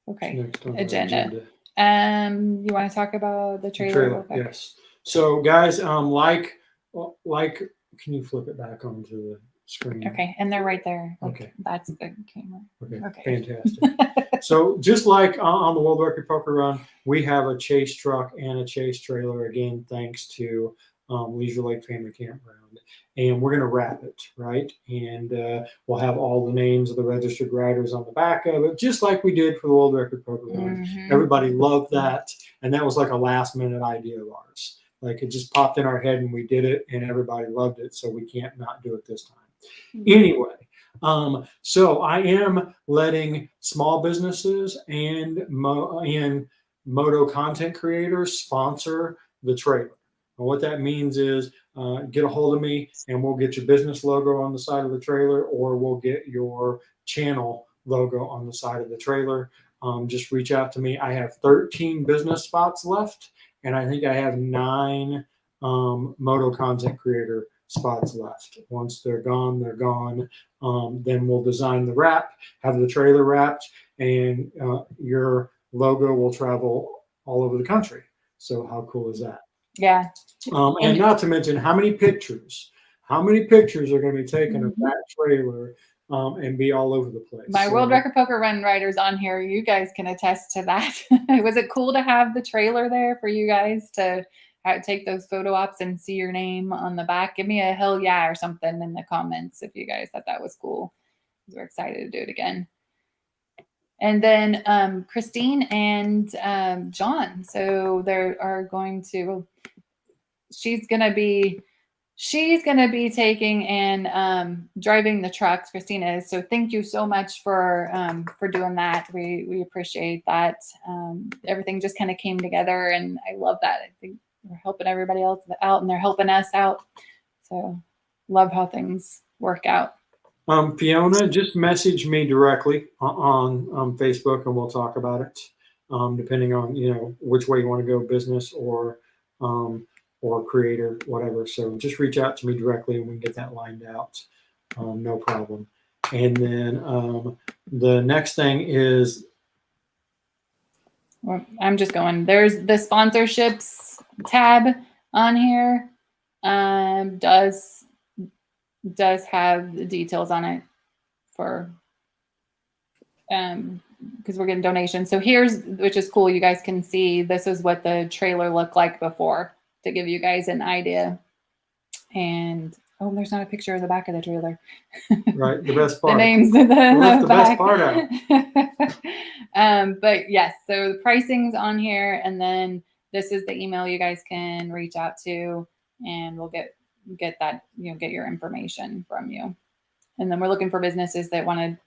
Okay. Next on our Agenda. You want to talk about the trailer? Trailer, yes. So guys, like, can you flip it back onto the screen? Okay, and they're right there. Okay. That's the camera. Okay. Fantastic. So just like on the World Record Poker Run, we have a chase truck and a chase trailer, again, thanks to Leisure Lake Family Campground. And we're going to wrap it, right? And we'll have all the names of the registered riders on the back of it, just like we did for the World Record Poker Run. Mm-hmm. Everybody loved that. And that was like a last minute idea of ours. Like it just popped in our head and we did it and everybody loved it. So we can't not do it this time. Mm-hmm. Anyway, so I am letting small businesses and moto content creators sponsor the trailer. And what that means is get a hold of me and we'll get your business logo on the side of the trailer, or we'll get your channel logo on the side of the trailer. Just reach out to me. I have 13 business spots left, and I think I have 9 moto content creator spots left. Once they're gone, they're gone. Then we'll design the wrap, have the trailer wrapped, and your logo will travel all over the country. So how cool is that? Yeah. And not to mention how many pictures are going to be taken of that trailer and be all over the place. My World Record Poker Run riders on here, you guys can attest to that. Was it cool to have the trailer there for you guys to take those photo ops and see your name on the back? Give me a hell yeah or something in the comments if you guys thought that was cool. We're excited to do it again. And then Christine and John. So they are going to, she's going to be taking and driving the trucks. Christina is. So thank you so much for doing that. We appreciate that. Everything just kind of came together, and I love that. I think we're helping everybody else out, and they're helping us out. So love how things work out. Fiona, just message me directly on Facebook, and we'll talk about it. Depending on which way you want to go, business or creator, whatever. So just reach out to me directly, and we can get that lined out. No problem. And then the next thing is, well, I'm just going. There's the sponsorships tab on here. Does have the details on it for because we're getting donations. So here's, which is cool. You guys can see this is what the trailer looked like before, to give you guys an idea. And oh, there's not a picture of the back of the trailer. Right, the best part. The names of the back. best part out. But yes, so the pricing's on here, and then this is the email you guys can reach out to, and we'll get that, get your information from you. And then we're looking for businesses that want to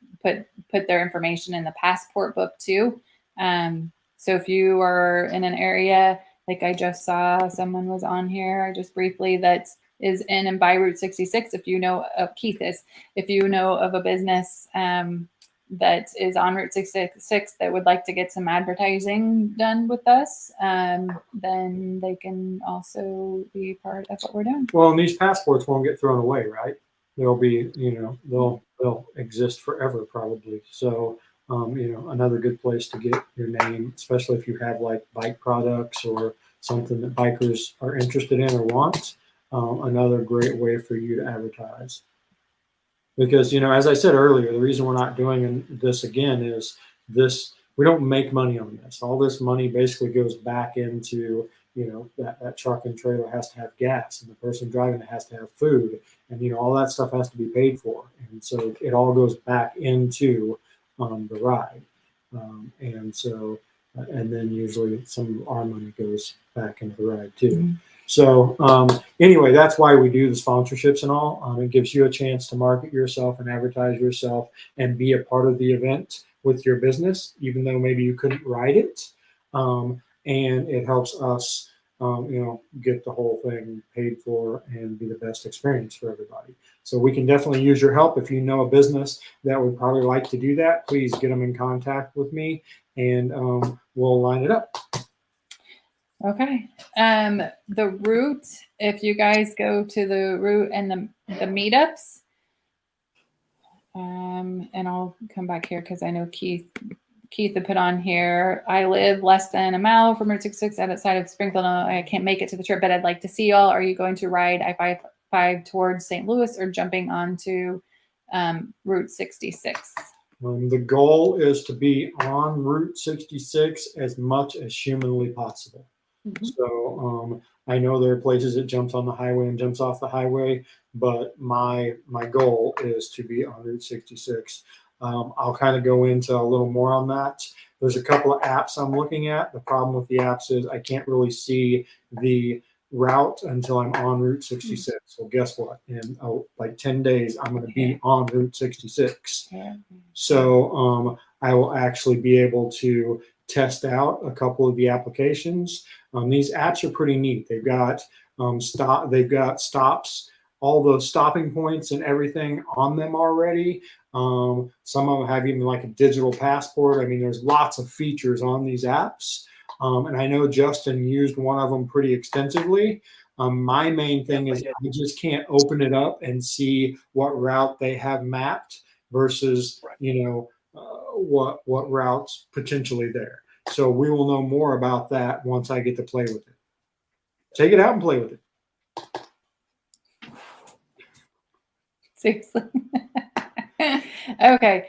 put their information in the passport book too. So if you are in an area, like I just saw someone was on here just briefly that is in and by Route 66. If you know of if you know of a business that is on Route 66 that would like to get some advertising done with us, then they can also be part of what we're doing. Well, and these passports won't get thrown away, right? They'll be, they'll exist forever probably. So, another good place to get your name, especially if you have like bike products or something that bikers are interested in or want. Another great way for you to advertise. Because, as I said earlier, the reason we're not doing this again is we don't make money on this. All this money basically goes back into, that truck and trailer has to have gas, and the person driving it has to have food, and, all that stuff has to be paid for. And so it all goes back into the ride. And then usually some of our money goes back into the ride too. Mm-hmm. So anyway, that's why we do the sponsorships and all. It gives you a chance to market yourself and advertise yourself and be a part of the event with your business, even though maybe you couldn't ride it. And it helps us get the whole thing paid for and be the best experience for everybody. So we can definitely use your help. If you know a business that would probably like to do that, please get them in contact with me, and we'll line it up. Okay. The route, if you guys go to the route and the meetups, and I'll come back here because I know Keith had put on here. I live less than a mile from Route 66 outside of Springfield. I can't make it to the trip, but I'd like to see y'all. Are you going to ride I-55 towards St. Louis or jumping onto Route 66? The goal is to be on Route 66 as much as humanly possible. Mm-hmm. So I know there are places it jumps on the highway and jumps off the highway, but my goal is to be on Route 66. I'll kind of go into a little more on that. There's a couple of apps I'm looking at. The problem with the apps is I can't really see the route until I'm on Route 66. So guess what? In like 10 days, I'm going to be on Route 66. Yeah. So I will actually be able to test out a couple of the applications. These apps are pretty neat. They've got stops, all the stopping points and everything on them already. Some of them have even like a digital passport. I mean, there's lots of features on these apps. And I know Justin used one of them pretty extensively. My main thing is I just can't open it up and see what route they have mapped versus, what routes potentially there. So we will know more about that once I get to play with it. Take it out and play with it. Seriously. Okay.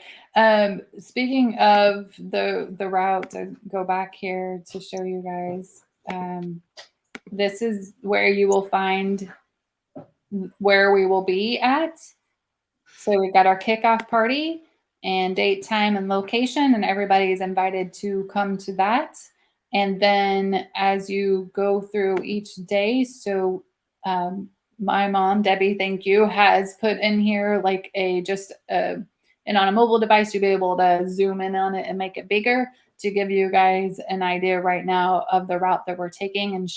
Speaking of the route, I go back here to show you guys. This is where you will find where we will be at. So we've got our kickoff party and date, time, and location, and everybody is invited to come to that. And then as you go through each day, so my mom, Debbie, thank you, has put in here like and on a mobile device, you'll be able to zoom in on it and make it bigger to give you guys an idea right now of the route that we're taking. And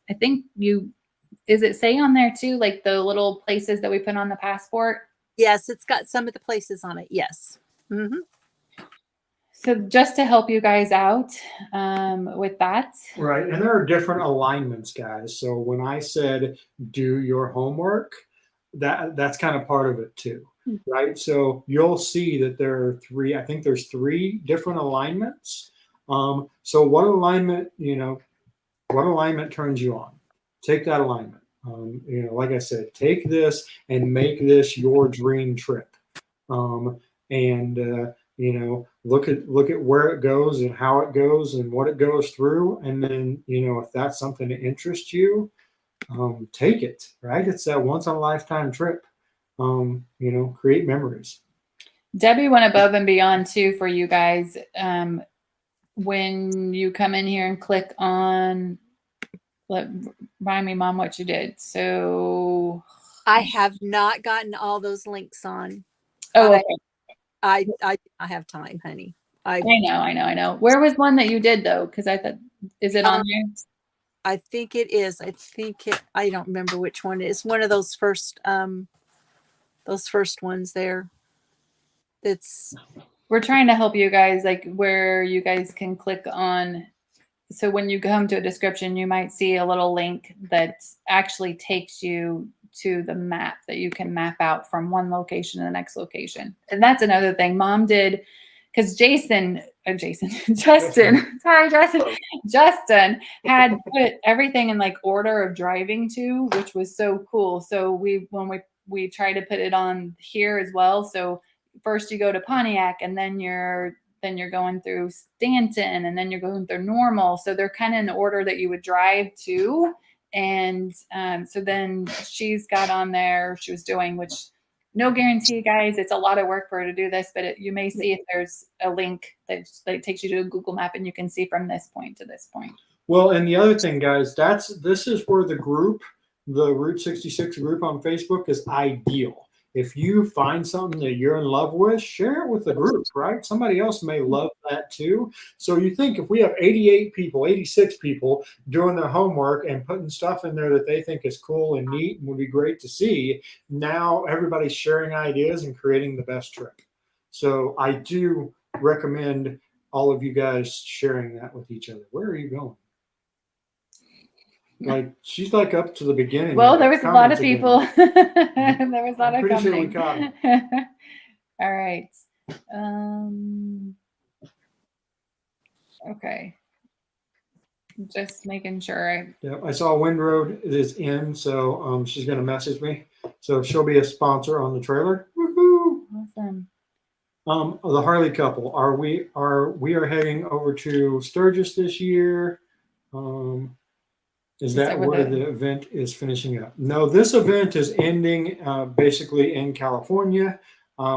I think is it say on there too, like the little places that we put on the passport? Yes, it's got some of the places on it. Yes. Mm-hmm. So just to help you guys out with that. Right. And there are different alignments, guys. So when I said do your homework, that's kind of part of it too. Right. So you'll see that there's three different alignments. So what alignment turns you on? Take that alignment. Like I said, take this and make this your dream trip. Look at where it goes and how it goes and what it goes through. And then, if that's something that interests you, take it, right? It's that once in a lifetime trip. Create memories. Debbie went above and beyond too for you guys. When you come in here and click on, remind me, Mom, what you did. So I have not gotten all those links on. Oh, okay. I have time, honey. I know. Where was one that you did though? Because I thought, is it on there? I think it is. I don't remember which one it is. One of those first ones there. We're trying to help you guys, like where you guys can click on. So when you come to a description, you might see a little link that actually takes you to the map that you can map out from one location to the next location. And that's another thing Mom did, because Justin had put everything in like order of driving to, which was so cool. So when we try to put it on here as well. So first you go to Pontiac, and then you're going through Stanton, and then you're going through Normal. So they're kind of in order that you would drive to. And so then she's got on there, she was doing, which no guarantee, guys, it's a lot of work for her to do this, but you may see if there's a link that takes you to a Google map and you can see from this point to this point. Well, and the other thing, guys, this is where the Route 66 group on Facebook is ideal. if you find something that you're in love with, share it with the group, right? Somebody else may love that too. So you think if we have 88 people, 86 people doing their homework and putting stuff in there that they think is cool and neat and would be great to see, now everybody's sharing ideas and creating the best trip. So I do recommend all of you guys sharing that with each other. Where are you going? Like, she's like up to the beginning. Well, there was a lot of again. people. There was a lot I'm of pretty sure we commenting. caught All right. Okay. Just making sure Yeah, I saw Wind Road is in, so she's going to message me. So she'll be a sponsor on the trailer. Woohoo! Awesome. The Harley couple, we are heading over to Sturgis this year. Is that where the event is finishing up? No, this event is ending basically in California.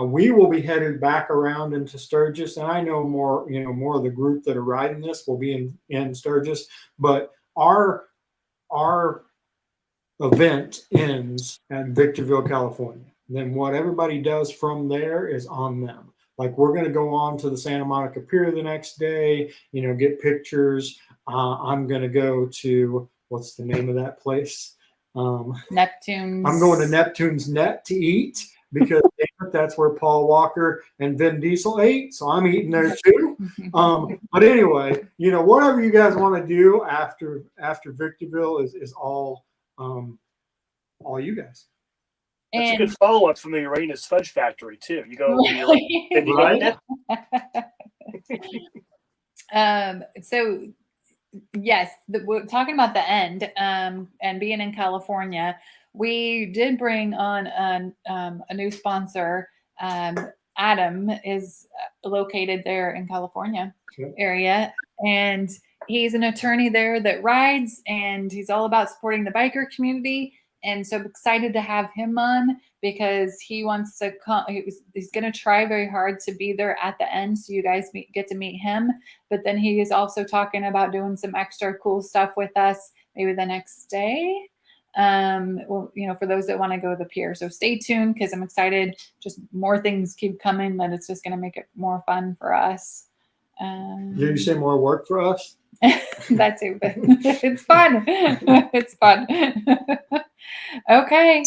We will be headed back around into Sturgis, and I know more of the group that are riding this will be in Sturgis, but our event ends at Victorville, California. Then what everybody does from there is on them. Like, we're going to go on to the Santa Monica Pier the next day, get pictures. I'm going to go to, what's the name of that place? Neptune's. I'm going to Neptune's Net to eat because that's where Paul Walker and Vin Diesel ate. So I'm eating there too. But anyway, whatever you guys want to do after Victorville is all you guys. That's a good follow-up from the Uranus Fudge Factory too. You go right? So yes, we're talking about the end and being in California. We did bring on a new sponsor. Adam is located there in California area, and he's an attorney there that rides, and he's all about supporting the biker community. And so I'm excited to have him on because he wants to come. He's going to try very hard to be there at the end, so you guys get to meet him. But then he is also talking about doing some extra cool stuff with us, maybe the next day. For those that want to go to the pier. So stay tuned because I'm excited. Just more things keep coming, that it's just going to make it more fun for us. Did you say more work for us? That too, but it's fun. It's fun. Okay.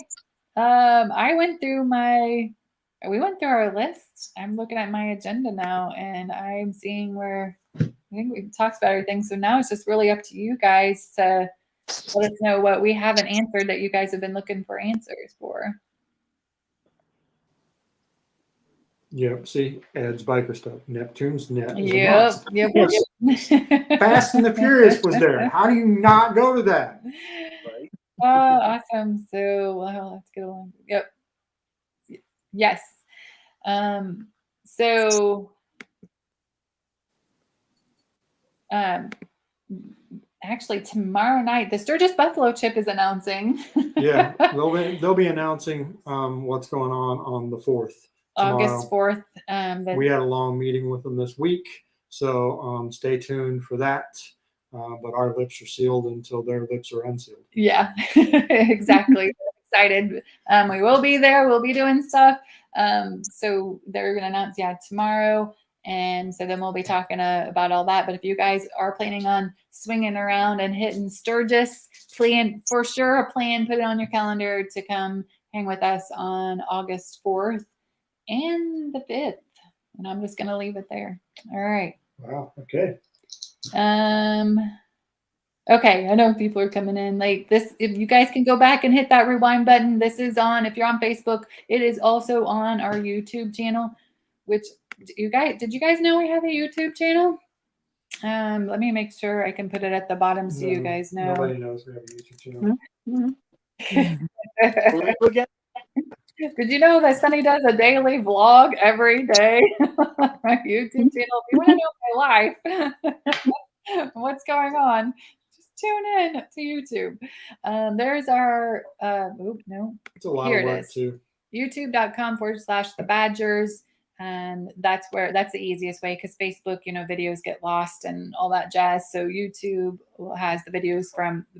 We went through our list. I'm looking at my agenda now, and I'm seeing where I think we've talked about everything. So now it's just really up to you guys to let us know what we haven't answered that you guys have been looking for answers for. Yep. See, Ed's biker stuff. Neptune's Net. Yep. Fast and the Furious was there. How do you not go to that? Right. Oh, awesome. So let's get along. Yep. Yes. Actually, tomorrow night, the Sturgis Buffalo Chip is announcing. Yeah, they'll be announcing what's going on the 4th. August 4th. We had a long meeting with them this week, so stay tuned for that. But our lips are sealed until their lips are unsealed. Yeah, exactly. Excited. We will be there. We'll be doing stuff. So they're going to announce, tomorrow. And so then we'll be talking about all that. But if you guys are planning on swinging around and hitting Sturgis, put it on your calendar to come hang with us on August 4th and the 5th. And I'm just going to leave it there. All right. Wow. Okay. Okay, I know people are coming in like this. If you guys can go back and hit that rewind button, this is on. If you're on Facebook, it is also on our YouTube channel. Which did you guys know we have a YouTube channel? Let me make sure I can put it at the bottom so you guys know. Nobody knows we have a YouTube channel. Did you know that Sunny does a daily vlog every day on my YouTube channel? If you want to know my life, what's going on, just tune in to YouTube. There's our, It's a lot here of work it is. too. YouTube.com/the Badgers. And that's the easiest way because Facebook, videos get lost and all that jazz. So YouTube has the videos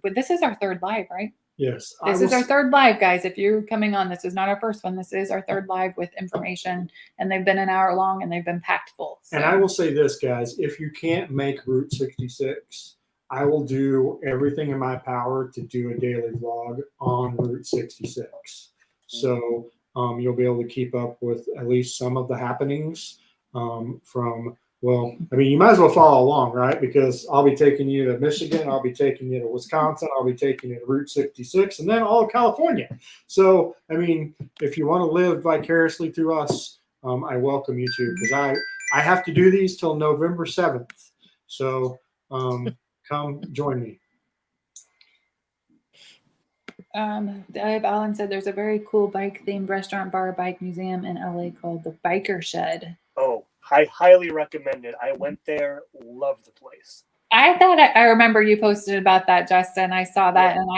but this is our 3rd live, right? Yes. This is our third live, guys. If you're coming on, this is not our first one. This is our third live with information, and they've been an hour long and they've been packed full. So. And I will say this, guys, if you can't make Route 66, I will do everything in my power to do a daily vlog on Route 66. So you'll be able to keep up with at least some of the happenings from, well, I mean, you might as well follow along, right? Because I'll be taking you to Michigan, I'll be taking you to Wisconsin, I'll be taking you to Route 66, and then all of California. So, I mean, if you want to live vicariously through us, I welcome you to, because I have to do these till November 7th. So come join me. Dave Allen said there's a very cool bike themed restaurant, bar, bike museum in LA called the Biker Shed. Oh, I highly recommend it. I went there, loved the place. I thought I remember you posted about that, Justin. I saw that, and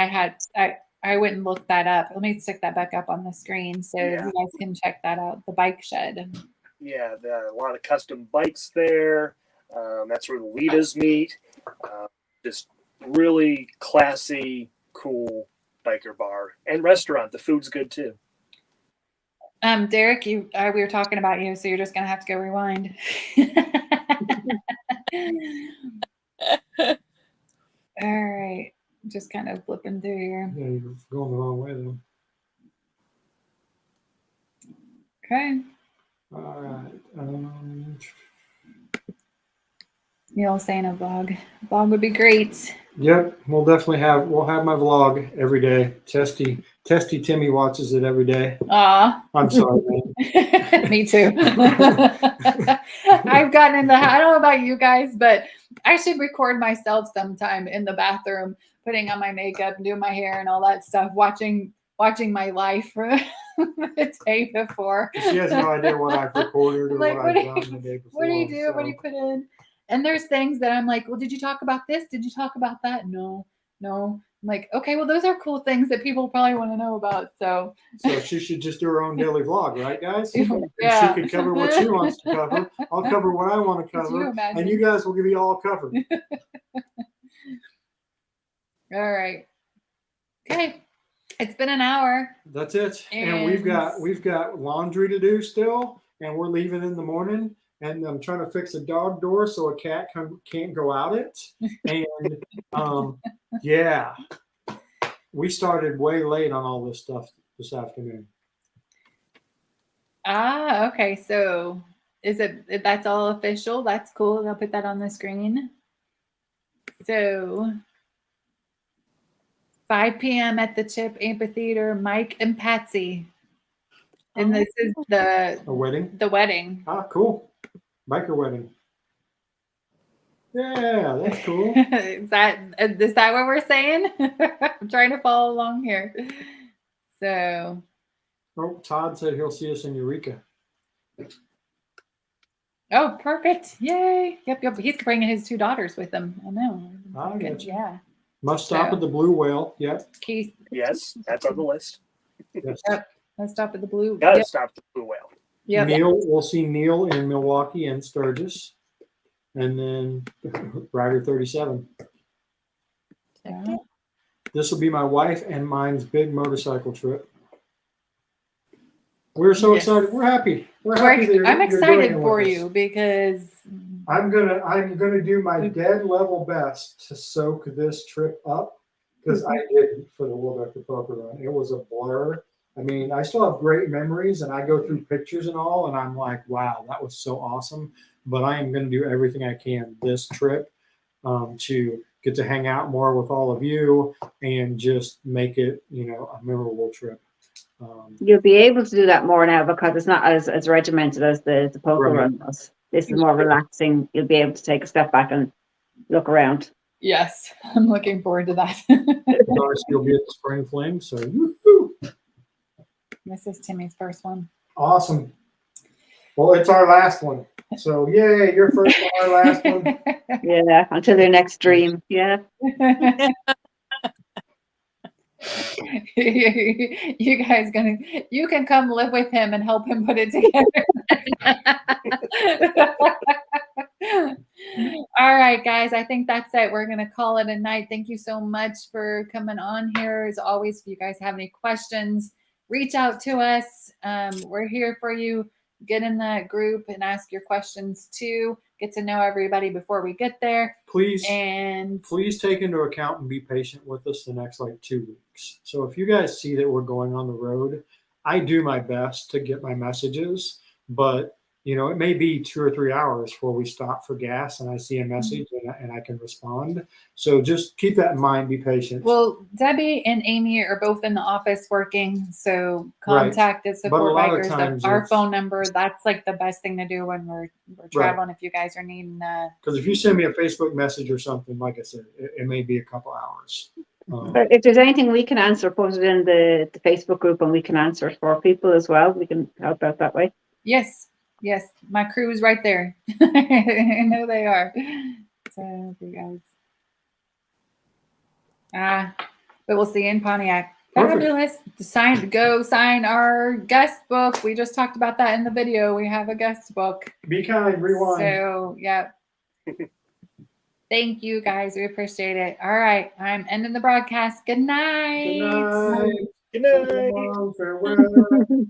I went and looked that up. Let me stick that back up on the screen so you guys can check that out. The Bike Shed. Yeah, there are a lot of custom bikes there. That's where the Litas meet. Just really classy, cool biker bar and restaurant. The food's good too. Derek, we were talking about you, so you're just gonna have to go rewind. All right, just kind of flipping through here. Yeah, you're going the wrong way though. Okay. All right. Neil saying a vlog. Vlog would be great. Yep, we'll have my vlog every day. Testy Timmy watches it every day. Aw. I'm sorry, man. Me too. I've gotten in I don't know about you guys, but I should record myself sometime in the bathroom, putting on my makeup and doing my hair and all that stuff, watching my life the day before. She has no idea what I've recorded or Like, what I've done the day before. What do you do? So. What do you put in? And there's things that I'm like, well, did you talk about this? Did you talk about that? No. I'm like, okay, well, those are cool things that people probably want to know about. So she should just do her own daily vlog, right, guys? Yeah. She can cover what she wants to cover. I'll cover what I want to cover. And you guys will be all covered. All right. Okay. It's been an hour. That's it. And we've got laundry to do still, and we're leaving in the morning. And I'm trying to fix a dog door so a cat can't go out it. And yeah, we started way late on all this stuff this afternoon. Okay. So that's all official? That's cool. I'll put that on the screen. So 5 p.m. at the Chip Amphitheater, Mike and Patsy. And this is the wedding. The wedding. Cool. Biker wedding. Yeah, that's cool. Is that what we're saying? I'm trying to follow along here. So. Oh, Todd said he'll see us in Eureka. Oh, perfect. Yay. Yep. He's bringing his 2 daughters with him. I know. Yeah. Must stop at the Blue Whale. Yep. Keith. Yes, that's on the list. Yes. Yep. Let's stop at the Blue. Gotta stop at the Blue Whale. Yep. We'll see Neil in Milwaukee and Sturgis. And then Rider 37. Yeah. This will be my wife and mine's big motorcycle trip. We're so excited. We're happy. I'm excited for you because I'm gonna do my dead level best to soak this trip up, because I didn't for the World Record Poker Run. It was a blur. I mean, I still have great memories, and I go through pictures and all, and I'm like, wow, that was so awesome. But I am going to do everything I can this trip to get to hang out more with all of you and just make it, a memorable trip. You'll be able to do that more now because it's not as regimented as the poker run was. This is more relaxing. You'll be able to take a step back and look around. yes, I'm looking forward to that. You'll be at the Spring Fling, so woo-hoo. This is Timmy's first one. Awesome. Well, it's our last one. So, yay, your first one, our last one. Yeah, until their next dream. Yeah. You guys you can come live with him and help him put it together. All right, guys. I think that's it. We're going to call it a night. Thank you so much for coming on here. As always, if you guys have any questions, reach out to us. We're here for you. Get in that group and ask your questions too. Get to know everybody before we get there. Please take into account and be patient with us the next like 2 weeks. So if you guys see that we're going on the road, I do my best to get my messages, but it may be 2 or 3 hours before we stop for gas and I see a message and I can respond. So just keep that in mind, be patient. Well, Debbie and Amy are both in the office working, so contact the support bikers. Our phone number, that's like the best thing to do when we're traveling if you guys are needing because if you send me a Facebook message or something, like I said, it may be a couple hours. But if there's anything we can answer, put it in the Facebook group and we can answer it for people as well. We can help out that way. Yes, my crew is right there. I know they are. So you guys. But we'll see you in Pontiac. Fabulous. Go sign our guest book. We just talked about that in the video. We have a guest book. Be kind, rewind. So, yeah. Thank you, guys. We appreciate it. All right. I'm ending the broadcast. Good night. Good night. Good night. Farewell.